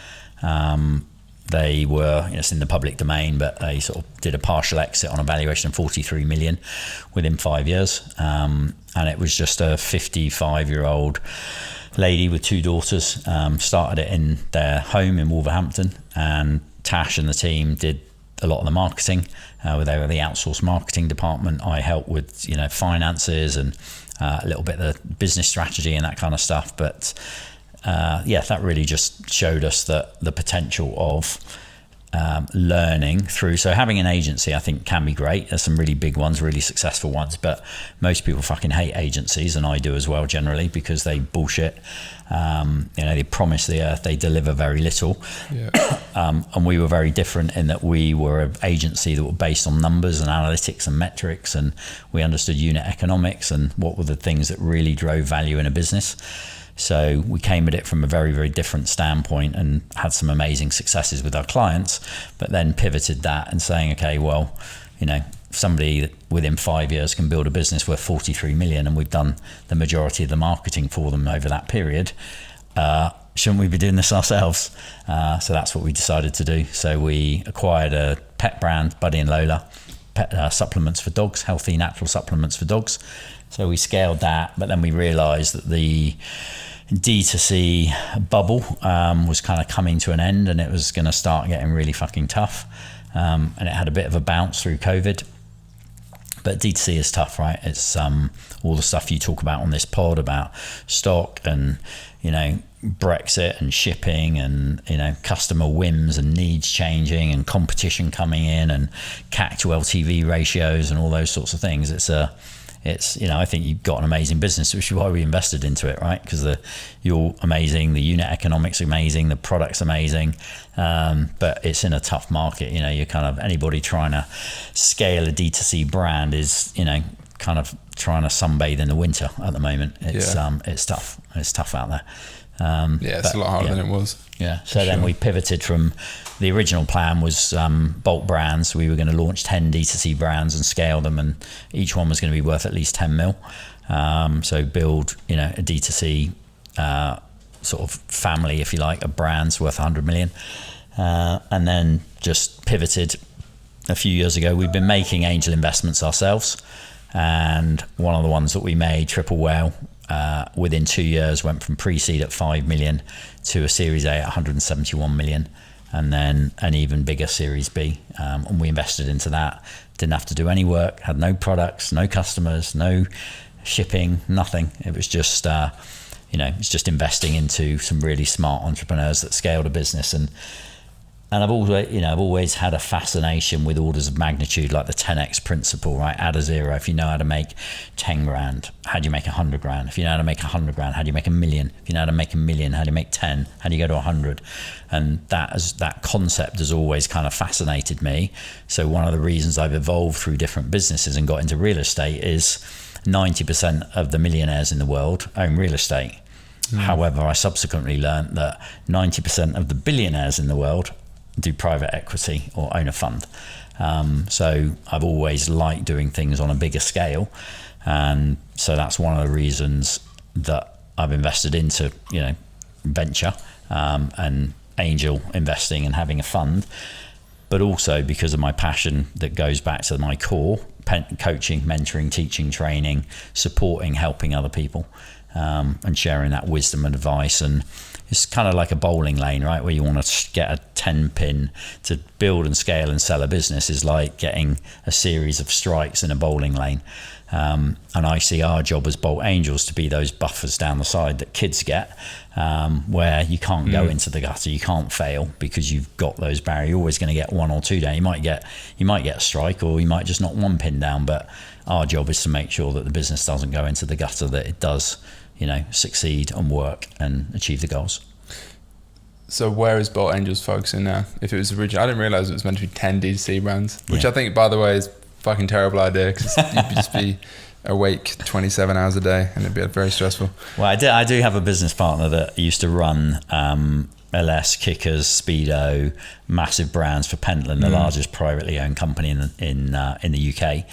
They were, you know, it's in the public domain, but they sort of did a partial exit on a valuation of 43 million within 5 years. And it was just a 55-year-old lady with two daughters, started it in their home in Wolverhampton, and Tash and the team did a lot of the marketing. They were the outsourced marketing department. I helped with, you know, finances and a little bit of the business strategy and that kind of stuff. But yeah, that really just showed us that the potential of learning through. So having an agency, I think, can be great. There's some really big ones, really successful ones, but most people fucking hate agencies, and I do as well generally, because they bullshit. You know, they promise the earth, they deliver very little. Yeah. And we were very different in that we were an agency that were based on numbers and analytics and metrics, and we understood unit economics and what were the things that really drove value in a business. So we came at it from a very, very different standpoint and had some amazing successes with our clients, but then pivoted that and saying, okay, well, somebody that within 5 years can build a business worth 43 million, and we've done the majority of the marketing for them over that period. Shouldn't we be doing this ourselves? So that's what we decided to do. So we acquired a pet brand, Buddy and Lola, pet supplements for dogs, healthy natural supplements for dogs. So we scaled that, but then we realized that the D2C bubble was kind of coming to an end, and it was going to start getting really fucking tough. And it had a bit of a bounce through COVID. But D2C is tough, right? It's all the stuff you talk about on this pod about stock and, Brexit and shipping and, customer whims and needs changing and competition coming in and CAC to LTV ratios and all those sorts of things. I think you've got an amazing business, which is why we invested into it, right? Because you're amazing, the unit economics are amazing, the product's amazing, but it's in a tough market. You're kind of, anybody trying to scale a D2C brand is, kind of trying to sunbathe in the winter at the moment. It's tough. It's tough out there. It's a lot harder than it was. Yeah. So then we pivoted from the original plan was Bolt brands. We were going to launch 10 D2C brands and scale them, and each one was going to be worth at least 10 mil. So build, a D2C sort of family, if you like, of brands worth 100 million. And then just pivoted a few years ago. We've been making angel investments ourselves. And one of the ones that we made, Triple Whale, within 2 years went from pre-seed at 5 million to a Series A at 171 million, and then an even bigger Series B. And we invested into that. Didn't have to do any work, had no products, no customers, no shipping, nothing. It was just, it's just investing into some really smart entrepreneurs that scaled a business. And I've always had a fascination with orders of magnitude, like the 10x principle, right? Add a zero. If you know how to make 10 grand, how do you make 100 grand? If you know how to make 100 grand, how do you make a million? If you know how to make a million, how do you make 10? How do you go to 100? And that concept has always kind of fascinated me. So one of the reasons I've evolved through different businesses and got into real estate is 90% of the millionaires in the world own real estate. However, I subsequently learned that 90% of the billionaires in the world do private equity or own a fund. So I've always liked doing things on a bigger scale. And so that's one of the reasons that I've invested into, venture and angel investing and having a fund, but also because of my passion that goes back to my core, coaching, mentoring, teaching, training, supporting, helping other people, and sharing that wisdom and advice. And it's kind of like a bowling lane, right? Where you want to get a 10 pin to build and scale and sell a business is like getting a series of strikes in a bowling lane. And I see our job as Bolt Angels to be those buffers down the side that kids get, where you can't go into the gutter, you can't fail because you've got those barriers. You're always going to get one or two down. You might get a strike, or you might just knock one pin down. But our job is to make sure that the business doesn't go into the gutter, that it does, succeed and work and achieve the goals. So where is Bolt Angels focusing now? If it was original, I didn't realize it was meant to be 10 D2C brands, which I think, by the way, is a fucking terrible idea, because you'd just be awake 27 hours a day and it'd be very stressful. Well, I do have a business partner that used to run LS, Kickers, Speedo, massive brands for Pentland, the largest privately owned company in the UK.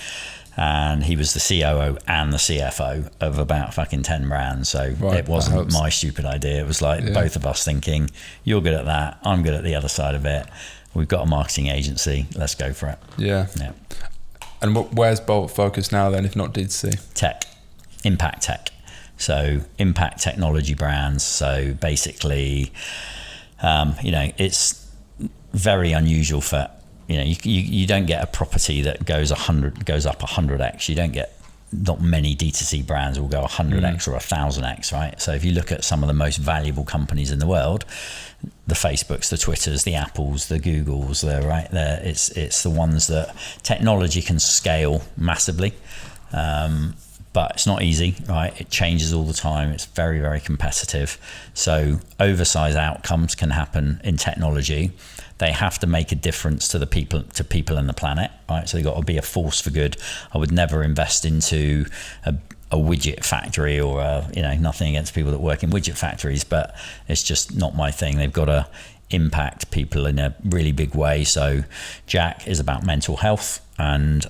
And he was the COO and the CFO of about fucking 10 brands. So it wasn't my stupid idea. It was like both of us thinking, you're good at that, I'm good at the other side of it. We've got a marketing agency, let's go for it. Yeah. And where's Bolt focused now then, if not D2C? Tech, impact tech. So impact technology brands. So basically, it's very unusual for, you don't get a property that goes up 100x. You don't get, not many D2C brands will go 100x or 1000x, right? So if you look at some of the most valuable companies in the world, the Facebooks, the Twitters, the Apples, the Googles, it's the ones that technology can scale massively. But it's not easy, right? It changes all the time. It's very, very competitive. So oversized outcomes can happen in technology. They have to make a difference to people and the planet, right? So they've got to be a force for good. I would never invest into a a widget factory or nothing against people that work in widget factories, but it's just not my thing. They've got to impact people in a really big way. So Jack is about mental health, and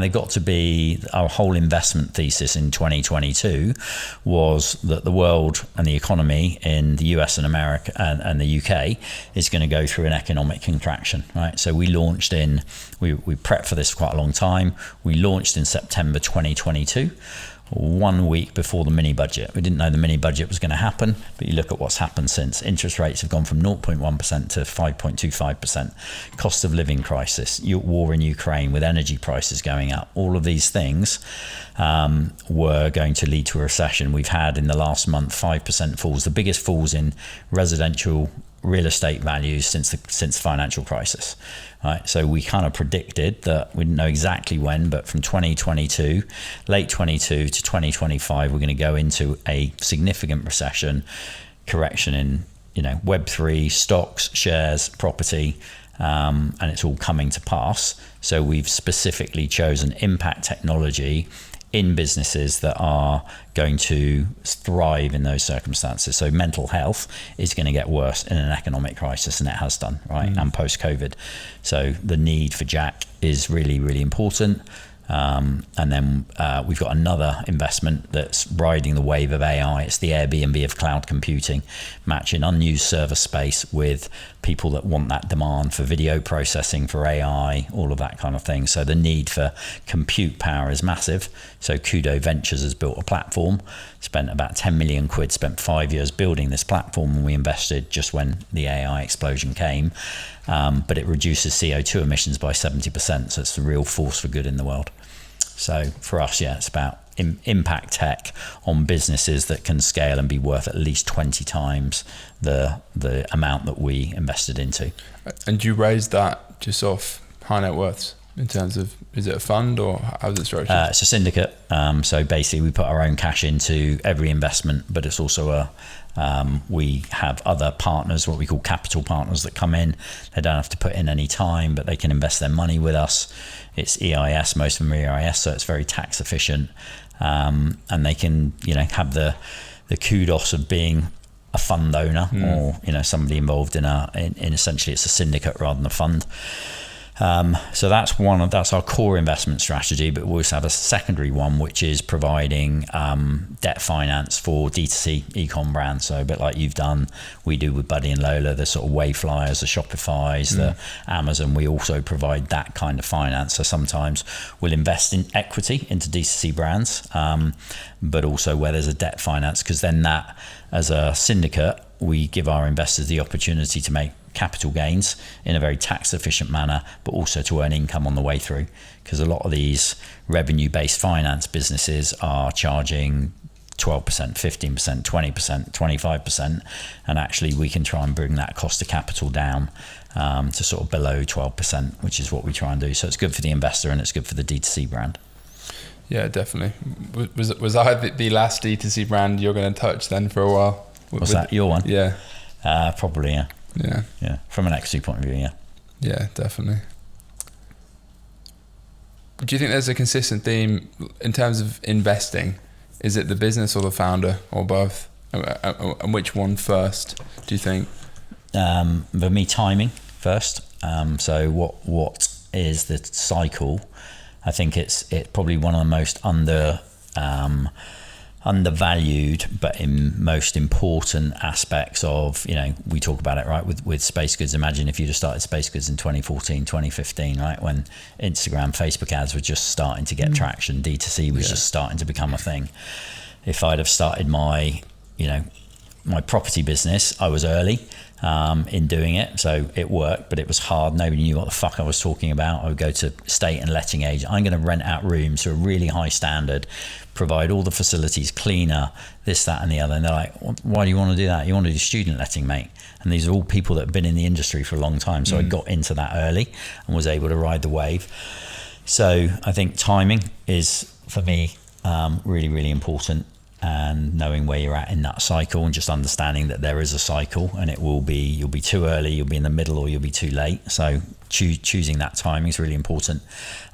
they got to be, our whole investment thesis in 2022 was that the world and the economy in the US and America and the UK is going to go through an economic contraction, right? So we launched we prepped for this for quite a long time. We launched in September 2022. 1 week before the mini budget. We didn't know the mini budget was going to happen, but you look at what's happened since. Interest rates have gone from 0.1% to 5.25%. Cost of living crisis, war in Ukraine with energy prices going up. All of these things were going to lead to a recession. We've had in the last month 5% falls, the biggest falls in residential real estate values since the financial crisis. Right, so we kind of predicted that, we didn't know exactly when, but from 2022, late 22 to 2025, we're going to go into a significant recession, correction in Web3, stocks, shares, property, and it's all coming to pass. So we've specifically chosen impact technology in businesses that are going to thrive in those circumstances. So mental health is going to get worse in an economic crisis, and it has done, right? And post-COVID. So the need for Jack is really, really important. And then we've got another investment that's riding the wave of AI. It's the Airbnb of cloud computing, matching unused server space with people that want that demand for video processing, for AI, all of that kind of thing. So the need for compute power is massive. So Kudo Ventures has built a platform, spent about 10 million quid, spent 5 years building this platform, and we invested just when the AI explosion came. But it reduces CO2 emissions by 70%, so it's a real force for good in the world. So for us, it's about impact tech on businesses that can scale and be worth at least 20 times the amount that we invested into. And you raised that just off high net worths in terms of, is it a fund or how is it structured? It's a syndicate. So basically we put our own cash into every investment, but it's also we have other partners, what we call capital partners, that come in. They don't have to put in any time, but they can invest their money with us. It's EIS, most of them are EIS, so it's very tax efficient. And they can, have the kudos of being a fund owner or, somebody involved in essentially it's a syndicate rather than a fund. So that's our core investment strategy, but we also have a secondary one, which is providing debt finance for D2C e-com brands. So a bit like you've done, we do with Buddy and Lola, the sort of Wayflyers, the Shopifys, the Amazon. We also provide that kind of finance. So sometimes we'll invest in equity into D2C brands, but also where there's a debt finance, because then that, as a syndicate, we give our investors the opportunity to make capital gains in a very tax efficient manner, but also to earn income on the way through, because a lot of these revenue based finance businesses are charging 12%, 15%, 20%, 25%, and actually we can try and bring that cost of capital down to sort of below 12%, which is what we try and do. So it's good for the investor and it's good for the D2C brand. Yeah, definitely. Was I the last D2C brand you're going to touch then for a while? Was that your one? Yeah. Probably, yeah. Yeah. From an equity point of view, yeah. Yeah, definitely. Do you think there's a consistent theme in terms of investing? Is it the business or the founder or both? And which one first, do you think? For me, timing first. So what is the cycle? I think it's probably one of the most undervalued but in most important aspects of, we talk about it, right, with space goods. Imagine if you'd have started space goods in 2014, 2015, right, when Instagram, Facebook ads were just starting to get traction, D2C was just starting to become a thing. If I'd have started my property business, I was early in doing it, so it worked, but it was hard. Nobody knew what the fuck I was talking about. I would go to estate and letting agent. I'm going to rent out rooms to a really high standard, provide all the facilities, cleaner, this, that, and the other. And they're like, why do you want to do that? You want to do student letting, mate? And these are all people that have been in the industry for a long time. So I got into that early and was able to ride the wave. So I think timing is, for me, really, really important. And knowing where you're at in that cycle and just understanding that there is a cycle, and it will be, you'll be too early, you'll be in the middle, or you'll be too late. So choosing that timing is really important.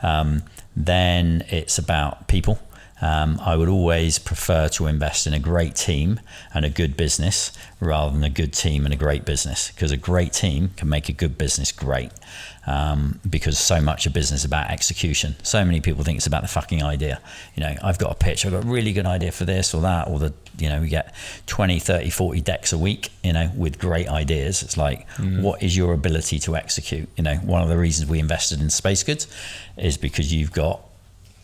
Then it's about people. I would always prefer to invest in a great team and a good business rather than a good team and a great business, because a great team can make a good business great. Because so much of business is about execution. So many people think it's about the fucking idea. I've got a pitch, I've got a really good idea for this or that, or we get 20, 30, 40 decks a week, with great ideas. It's like, what is your ability to execute? One of the reasons we invested in Space Goods is because you've got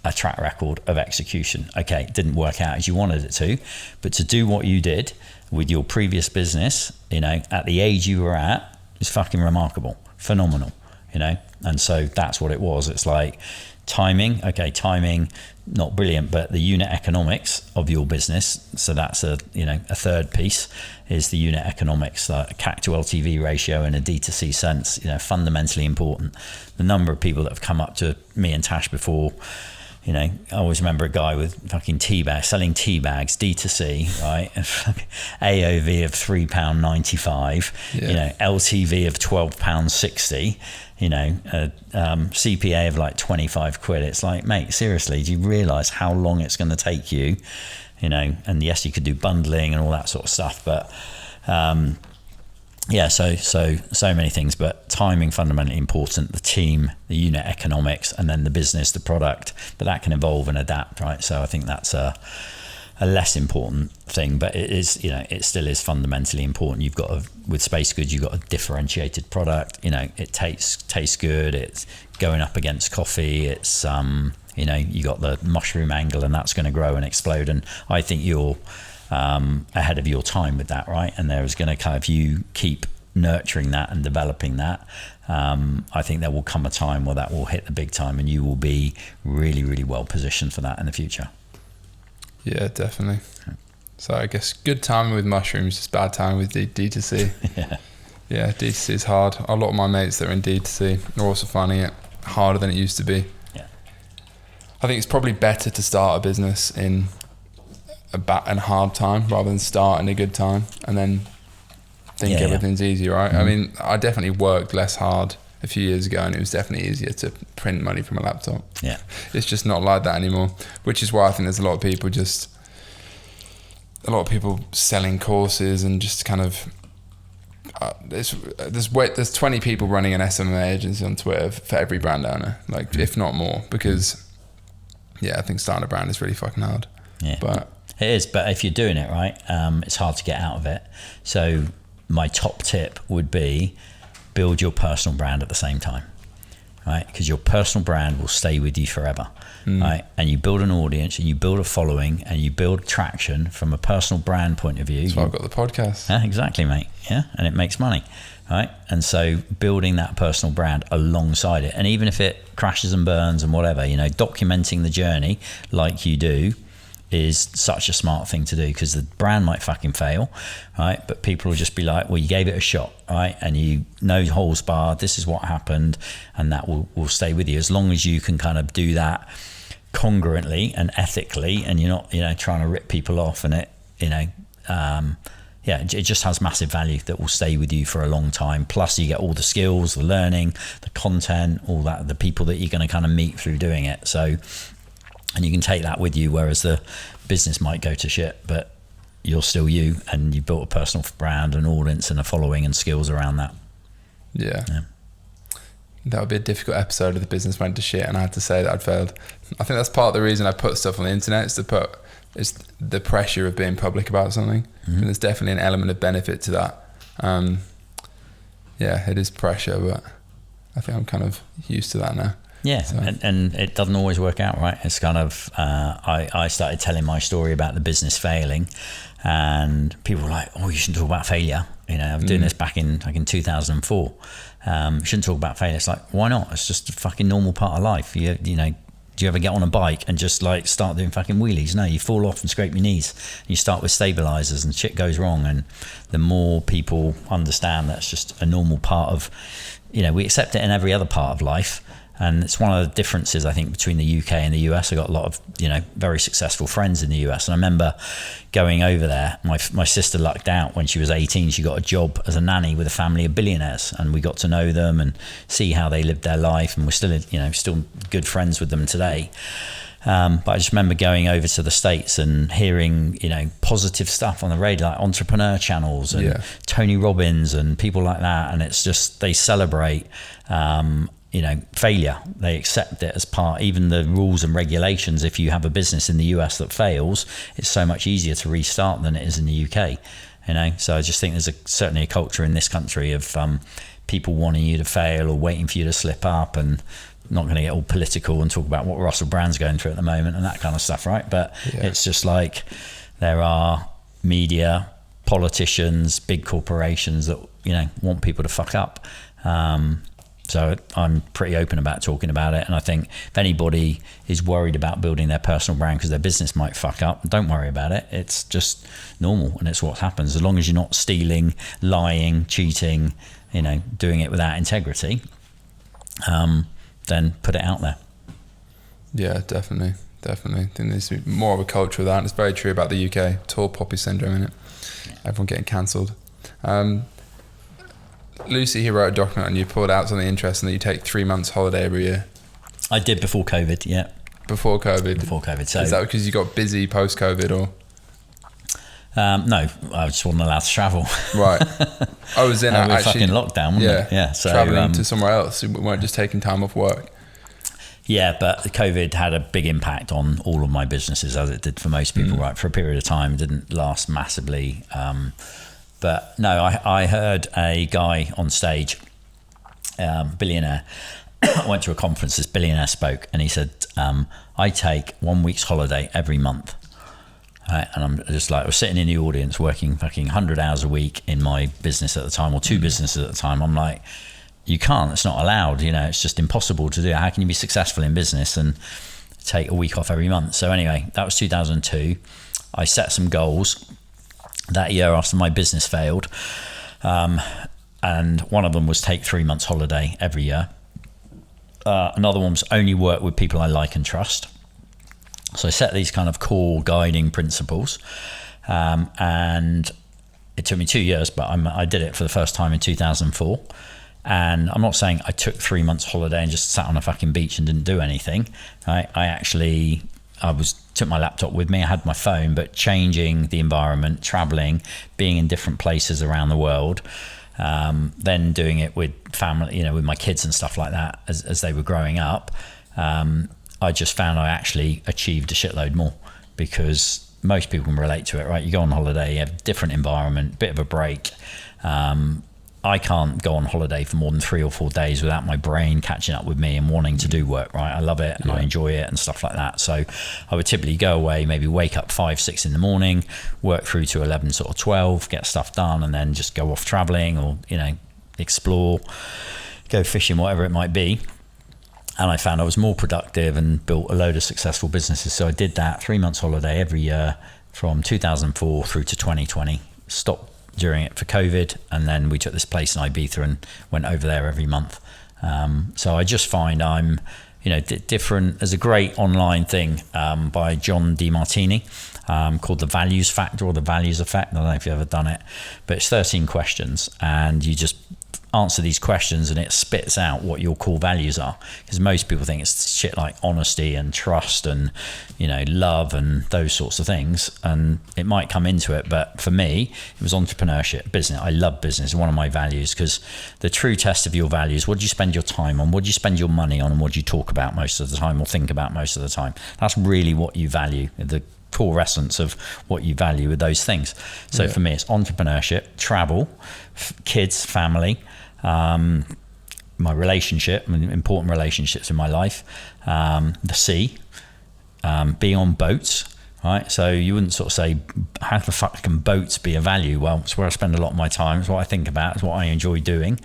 a track record of execution. Okay, it didn't work out as you wanted it to, but to do what you did with your previous business, at the age you were at, is fucking remarkable, phenomenal, and so that's what it was. It's like timing, not brilliant, but the unit economics of your business, so that's a third piece, is the unit economics, a CAC to LTV ratio in a D2C sense, fundamentally important. The number of people that have come up to me and Tash before, I always remember a guy with fucking tea bags, selling tea bags, D2C, right? AOV of £3.95, LTV of £12.60, CPA of like 25 quid. It's like, mate, seriously, do you realise how long it's going to take you? And yes, you could do bundling and all that sort of stuff, but so many things, but timing fundamentally important, the team, the unit economics, and then the business, the product, but that can evolve and adapt, right? So I think that's a less important thing, but it is, it still is fundamentally important. You've got with Space Goods, you've got a differentiated product, it tastes good, it's going up against coffee, it's you got the mushroom angle, and that's going to grow and explode, and I think you're ahead of your time with that, right? And there is going to you keep nurturing that and developing that, I think there will come a time where that will hit the big time, and you will be really, really well positioned for that in the future. Yeah, definitely. So I guess good timing with mushrooms, just bad timing with D2C. Yeah, D2C is hard. A lot of my mates that are in D2C are also finding it harder than it used to be. Yeah, I think it's probably better to start a business in a hard time rather than start in a good time and then think everything's easy, right? Mm-hmm. I mean, I definitely worked less hard a few years ago, and it was definitely easier to print money from a laptop. Yeah, it's just not like that anymore, which is why I think there's a lot of people selling courses and just kind of there's 20 people running an SMA agency on Twitter for every brand owner, like if not more, because I think starting a brand is really fucking hard. Yeah, but it is, but if you're doing it right, it's hard to get out of it. So my top tip would be build your personal brand at the same time, right? Because your personal brand will stay with you forever, right? And you build an audience, and you build a following, and you build traction from a personal brand point of view. That's why I've got the podcast. Yeah, exactly, mate. Yeah, and it makes money, right? And so building that personal brand alongside it, and even if it crashes and burns and whatever, documenting the journey like you do is such a smart thing to do, because the brand might fucking fail, right? But people will just be like, well, you gave it a shot, right? And no holes barred, this is what happened, and that will stay with you as long as you can kind of do that congruently and ethically, and you're not trying to rip people off, and it just has massive value that will stay with you for a long time. Plus you get all the skills, the learning, the content, all that, the people that you're going to kind of meet through doing it. So, and you can take that with you, whereas the business might go to shit, but you're still you, and you built a personal brand, an audience, and a following and skills around that. Yeah. That would be a difficult episode if the business went to shit and I had to say that I'd failed. I think that's part of the reason I put stuff on the internet, is the pressure of being public about something. And there's definitely an element of benefit to that. It is pressure, but I think I'm kind of used to that now. Yeah, so. and it doesn't always work out, right? It's kind of, I started telling my story about the business failing, and people were like, oh, you shouldn't talk about failure. I'm doing this back in 2004. Shouldn't talk about failure. It's like, why not? It's just a fucking normal part of life. Do you ever get on a bike and just like start doing fucking wheelies? No, you fall off and scrape your knees. You start with stabilizers and shit goes wrong. And the more people understand that's just a normal part of, we accept it in every other part of life. And it's one of the differences, I think, between the UK and the US. I got a lot of, very successful friends in the US. And I remember going over there. My sister lucked out when she was 18. She got a job as a nanny with a family of billionaires. And we got to know them and see how they lived their life. And we're still, still good friends with them today. But I just remember going over to the States and hearing, positive stuff on the radio, like entrepreneur channels and Tony Robbins and people like that. And it's just, they celebrate, failure. They accept it as part, even the rules and regulations. If you have a business in the US that fails, it's so much easier to restart than it is in the UK, So I just think there's certainly a culture in this country of people wanting you to fail or waiting for you to slip up, and not going to get all political and talk about what Russell Brand's going through at the moment and that kind of stuff, right? But it's just like there are media, politicians, big corporations that, want people to fuck up. So I'm pretty open about talking about it. And I think if anybody is worried about building their personal brand because their business might fuck up, don't worry about it. It's just normal, and it's what happens. As long as you're not stealing, lying, cheating, doing it without integrity, then put it out there. Yeah, definitely. I think there's more of a culture of that. And it's very true about the UK. Tall poppy syndrome, innit? Everyone getting cancelled. Lucy, he wrote a document and you pulled out something interesting that you take 3 months holiday every year. I did before COVID, yeah. Before COVID? Before COVID. So, is that because you got busy post-COVID or? No, I just wasn't allowed to travel. Right. I was in actually fucking lockdown, wasn't it? Yeah. So traveling to somewhere else. You weren't just taking time off work. Yeah, but COVID had a big impact on all of my businesses, as it did for most people, right? For a period of time, it didn't last massively. But no, I heard a guy on stage, billionaire. I went to a conference, this billionaire spoke, and he said, I take 1 week's holiday every month. Right? And I'm just like, I was sitting in the audience working fucking 100 hours a week in my business at the time, or two businesses at the time. I'm like, you can't, it's not allowed, it's just impossible to do. How can you be successful in business and take a week off every month? So anyway, that was 2002. I set some goals that year after my business failed. And one of them was take 3 months holiday every year. Another one was only work with people I like and trust. So I set these kind of core guiding principles. And it took me 2 years, but I did it for the first time in 2004. And I'm not saying I took 3 months holiday and just sat on a fucking beach and didn't do anything. I took my laptop with me. I had my phone, but changing the environment, traveling, being in different places around the world, then doing it with family, with my kids and stuff like that as they were growing up. I just found I actually achieved a shitload more, because most people can relate to it, right? You go on holiday, you have a different environment, bit of a break. I can't go on holiday for more than 3 or 4 days without my brain catching up with me and wanting to do work, right? I love it and I enjoy it and stuff like that. So I would typically go away, maybe wake up 5, 6 in the morning, work through to 11, sort of 12, get stuff done, and then just go off traveling or, explore, go fishing, whatever it might be. And I found I was more productive and built a load of successful businesses. So I did that 3 months holiday every year from 2004 through to 2020, stopped during it for COVID, and then we took this place in Ibiza and went over there every month. So I just find I'm, different. There's a great online thing by John DeMartini called The Values Factor or The Values Effect. I don't know if you've ever done it, but it's 13 questions, and you just answer these questions and it spits out what your core values are, because most people think it's shit like honesty and trust and love and those sorts of things, and it might come into it, but for me it was entrepreneurship, business. I love business, one of my values, because the true test of your values, what do you spend your time on, what do you spend your money on, and what do you talk about most of the time or think about most of the time? That's really what you value, the core essence of what you value with those things. So for me it's entrepreneurship, travel, kids, family, my relationship, important relationships in my life, the sea, being on boats, right? So you wouldn't sort of say, how the fuck can boats be a value? Well, it's where I spend a lot of my time, it's what I think about, it's what I enjoy doing.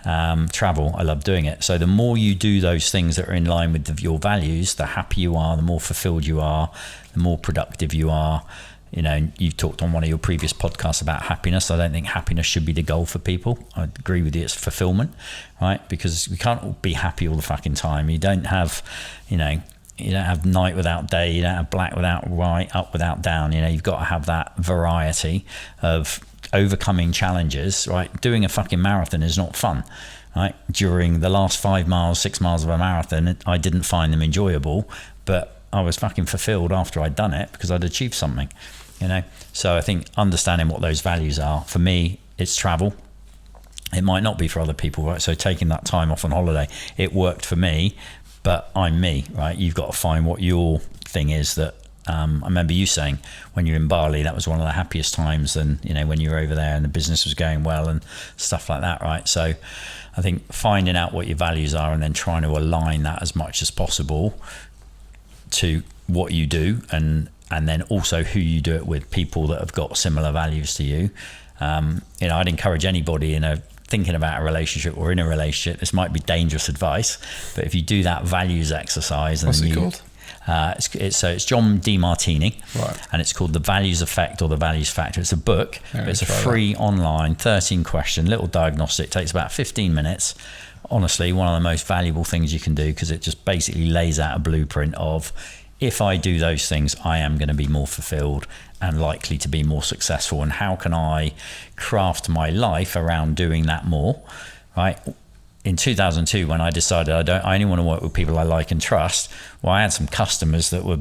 Travel, I love doing it. So the more you do those things that are in line with your values, the happier you are, the more fulfilled you are, the more productive you are. You've talked on one of your previous podcasts about happiness. I don't think happiness should be the goal for people. I agree with you, it's fulfillment, right? Because we can't be happy all the fucking time. You don't have, you don't have night without day, you don't have black without white, up without down. You've got to have that variety of overcoming challenges, right? Doing a fucking marathon is not fun, right? During the last 5 miles, 6 miles of a marathon, I didn't find them enjoyable, but I was fucking fulfilled after I'd done it because I'd achieved something, you know. So I think understanding what those values are, for me, it's travel. It might not be for other people, right? So taking that time off on holiday, it worked for me, but I'm me, right? You've got to find what your thing is that, I remember you saying when you're in Bali, that was one of the happiest times, and you know, when you were over there and the business was going well and stuff like that, right? So I think finding out what your values are and then trying to align that as much as possible to what you do, and then also who you do it with, people that have got similar values to you. You know, I'd encourage anybody thinking about a relationship or in a relationship, this might be dangerous advice, but if you do that values exercise, what's it called? It's John DeMartini, right, and it's called The Values Effect or The Values Factor. It's a book, but it's a free online 13 question little diagnostic. It takes about 15 minutes. Honestly, one of the most valuable things you can do, because it just basically lays out a blueprint of, if I do those things, I am going to be more fulfilled and likely to be more successful, and how can I craft my life around doing that more, right? In 2002, when I decided I only want to work with people I like and trust, well, I had some customers that were,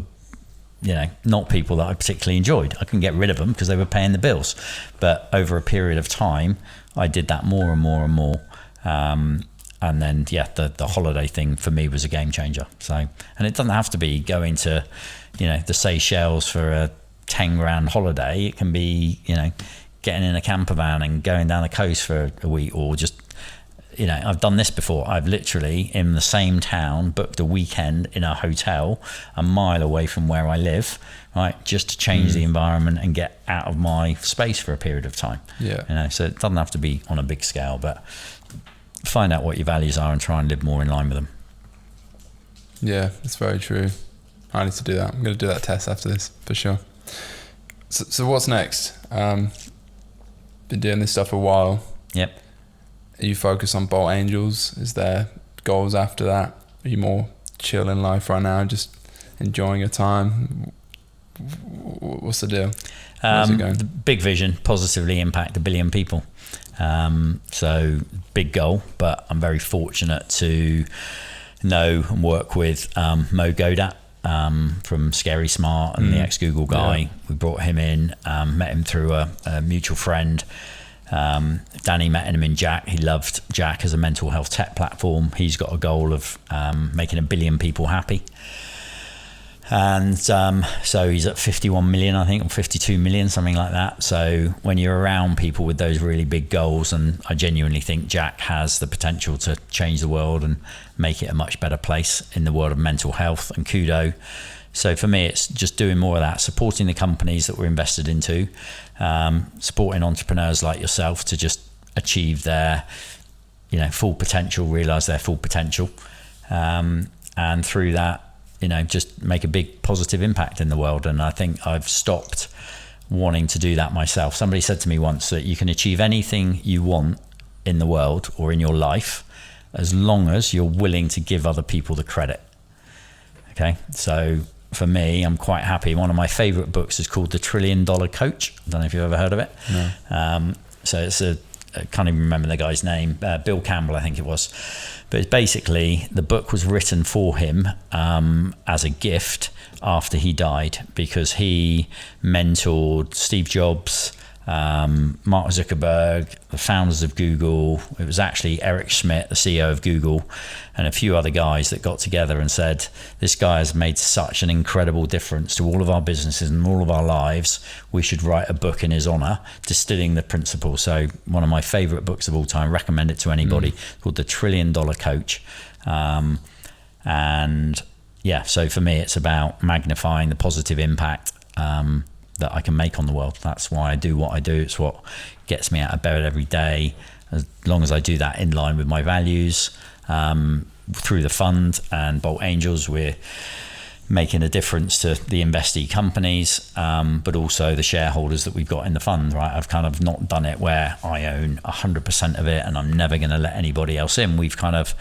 you know, not people that I particularly enjoyed. I couldn't get rid of them because they were paying the bills. But over a period of time, I did that more and more and more. And then, yeah, the holiday thing for me was a game changer. So, and it doesn't have to be going to, you know, the Seychelles for a 10 grand holiday. It can be, you know, getting in a camper van and going down the coast for a week, or just, you know, I've done this before. I've literally, in the same town, booked a weekend in a hotel a mile away from where I live, right, just to change the environment and get out of my space for a period of time. Yeah. You know, so it doesn't have to be on a big scale, but find out what your values are and try and live more in line with them. Yeah, that's very true. I need to do that. I'm going to do that test after this, for sure. So what's next? Been doing this stuff for a while. Yep. Are you focused on Bolt Angels? Is there goals after that? Are you more chill in life right now, just enjoying your time? What's the deal? How's it going? The big vision, positively impact 1 billion people. So big goal, but I'm very fortunate to know and work with Mo Godat from Scary Smart and the ex-Google guy. Yeah. We brought him in, met him through a mutual friend. Danny met him in Jack. He loved Jack as a mental health tech platform. He's got a goal of making 1 billion people happy. And so he's at 51 million, I think, or 52 million, something like that. So when you're around people with those really big goals, and I genuinely think Jack has the potential to change the world and make it a much better place in the world of mental health, and kudo. So for me, it's just doing more of that, supporting the companies that we're invested into, supporting entrepreneurs like yourself to just achieve their, you know, full potential, realize their full potential, and through that, you know, just make a big positive impact in the world. And I think I've stopped wanting to do that myself. Somebody said to me once that you can achieve anything you want in the world or in your life as long as you're willing to give other people the credit. Okay, so for me, I'm quite happy. One of my favorite books is called The $1 Trillion Coach. I don't know if you've ever heard of it. No. So it's I can't even remember the guy's name, Bill Campbell, I think it was. But it's basically, the book was written for him as a gift after he died, because he mentored Steve Jobs, Mark Zuckerberg, the founders of Google. It was actually Eric Schmidt, the CEO of Google, and a few other guys that got together and said, this guy has made such an incredible difference to all of our businesses and all of our lives. We should write a book in his honor, distilling the principles. So one of my favorite books of all time, recommend it to anybody, called The $1 Trillion Coach. And yeah, so for me, it's about magnifying the positive impact that I can make on the world. That's why I do what I do. It's what gets me out of bed every day. As long as I do that in line with my values, through the fund and Bolt Angels, we're making a difference to the investee companies, but also the shareholders that we've got in the fund, right? I've kind of not done it where I own 100% of it and I'm never going to let anybody else in. We've kind of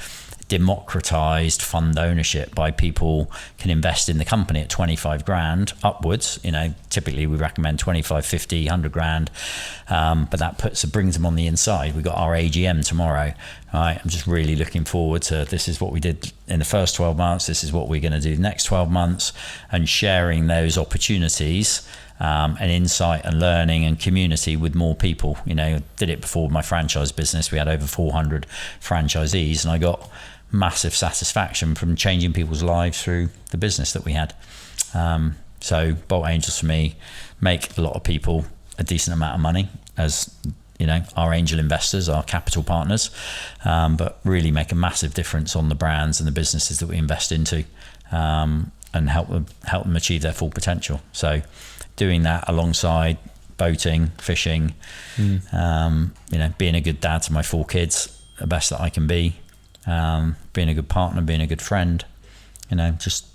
democratized fund ownership by people can invest in the company at 25 grand upwards. You know, typically we recommend 25, 50, 100 grand, but that brings them on the inside. We got our AGM tomorrow, right? I'm just really looking forward to, this is what we did in the first 12 months, this is what we're going to do the next 12 months, and sharing those opportunities and insight and learning and community with more people. You know, did it before my franchise business. We had over 400 franchisees, and I got massive satisfaction from changing people's lives through the business that we had. So Bolt Angels for me make a lot of people a decent amount of money as, you know, our angel investors, our capital partners, but really make a massive difference on the brands and the businesses that we invest into, and help them achieve their full potential. So doing that alongside boating, fishing, you know, being a good dad to my 4 kids, the best that I can be, being a good partner, being a good friend, you know, just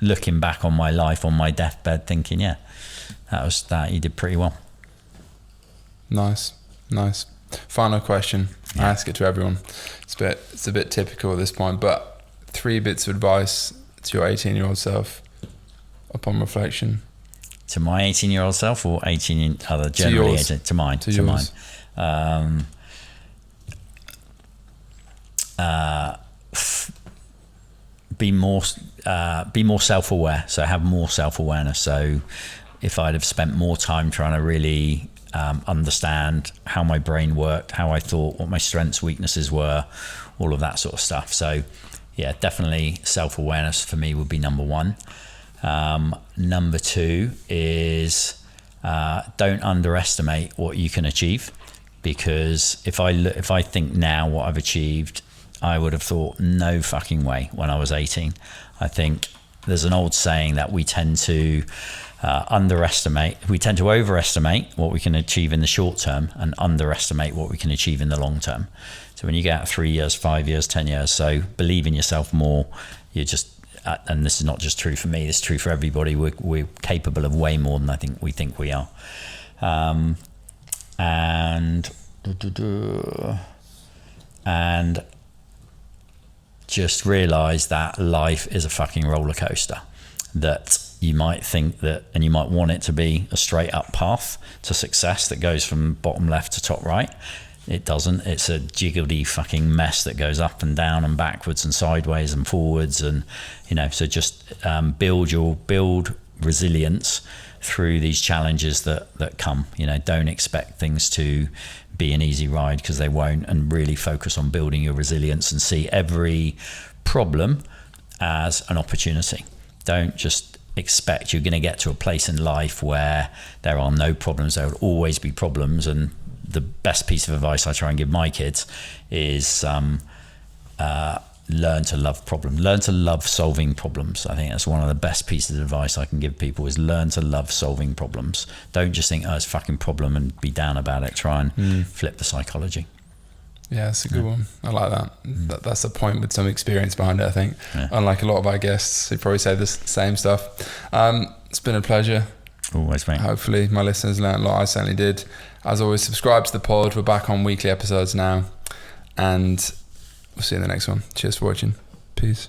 looking back on my life on my deathbed thinking, yeah, that you did pretty well. Nice. Final question. I ask it to everyone. It's a bit typical at this point, but 3 bits of advice to your 18-year-old self upon reflection. To my 18-year-old self, or 18 other generally? To mine. To mine. Be more self-aware. So have more self-awareness. So if I'd have spent more time trying to really understand how my brain worked, how I thought, what my strengths, weaknesses were, all of that sort of stuff. So yeah, definitely self-awareness for me would be number 1. Number 2 is don't underestimate what you can achieve, because if I think now what I've achieved, I would have thought no fucking way when I was 18. I think there's an old saying that we tend to overestimate what we can achieve in the short term and underestimate what we can achieve in the long term. So when you get out 3 years, 5 years, 10 years, so believe in yourself more. You're just, and this is not just true for me, it's true for everybody. We're capable of way more than I think we are. And just realize that life is a fucking roller coaster, that you might think that, and you might want it to be a straight up path to success that goes from bottom left to top right. It doesn't. It's a jiggly fucking mess that goes up and down and backwards and sideways and forwards, and you know, so just build resilience through these challenges that come. You know, don't expect things to be an easy ride, because they won't, and really focus on building your resilience and see every problem as an opportunity. Don't just expect you're going to get to a place in life where there are no problems. There will always be problems, and the best piece of advice I try and give my kids is learn to love problems. Learn to love solving problems. I think that's one of the best pieces of advice I can give people, is learn to love solving problems. Don't just think, oh, it's a fucking problem, and be down about it. Try and flip the psychology. Yeah, that's a good one. I like that. That's a point with some experience behind it, I think. Yeah. Unlike a lot of our guests who probably say the same stuff. It's been a pleasure. Always, mate. Hopefully my listeners learned a lot. I certainly did. As always, subscribe to the pod. We're back on weekly episodes now, and we'll see you in the next one. Cheers for watching. Peace.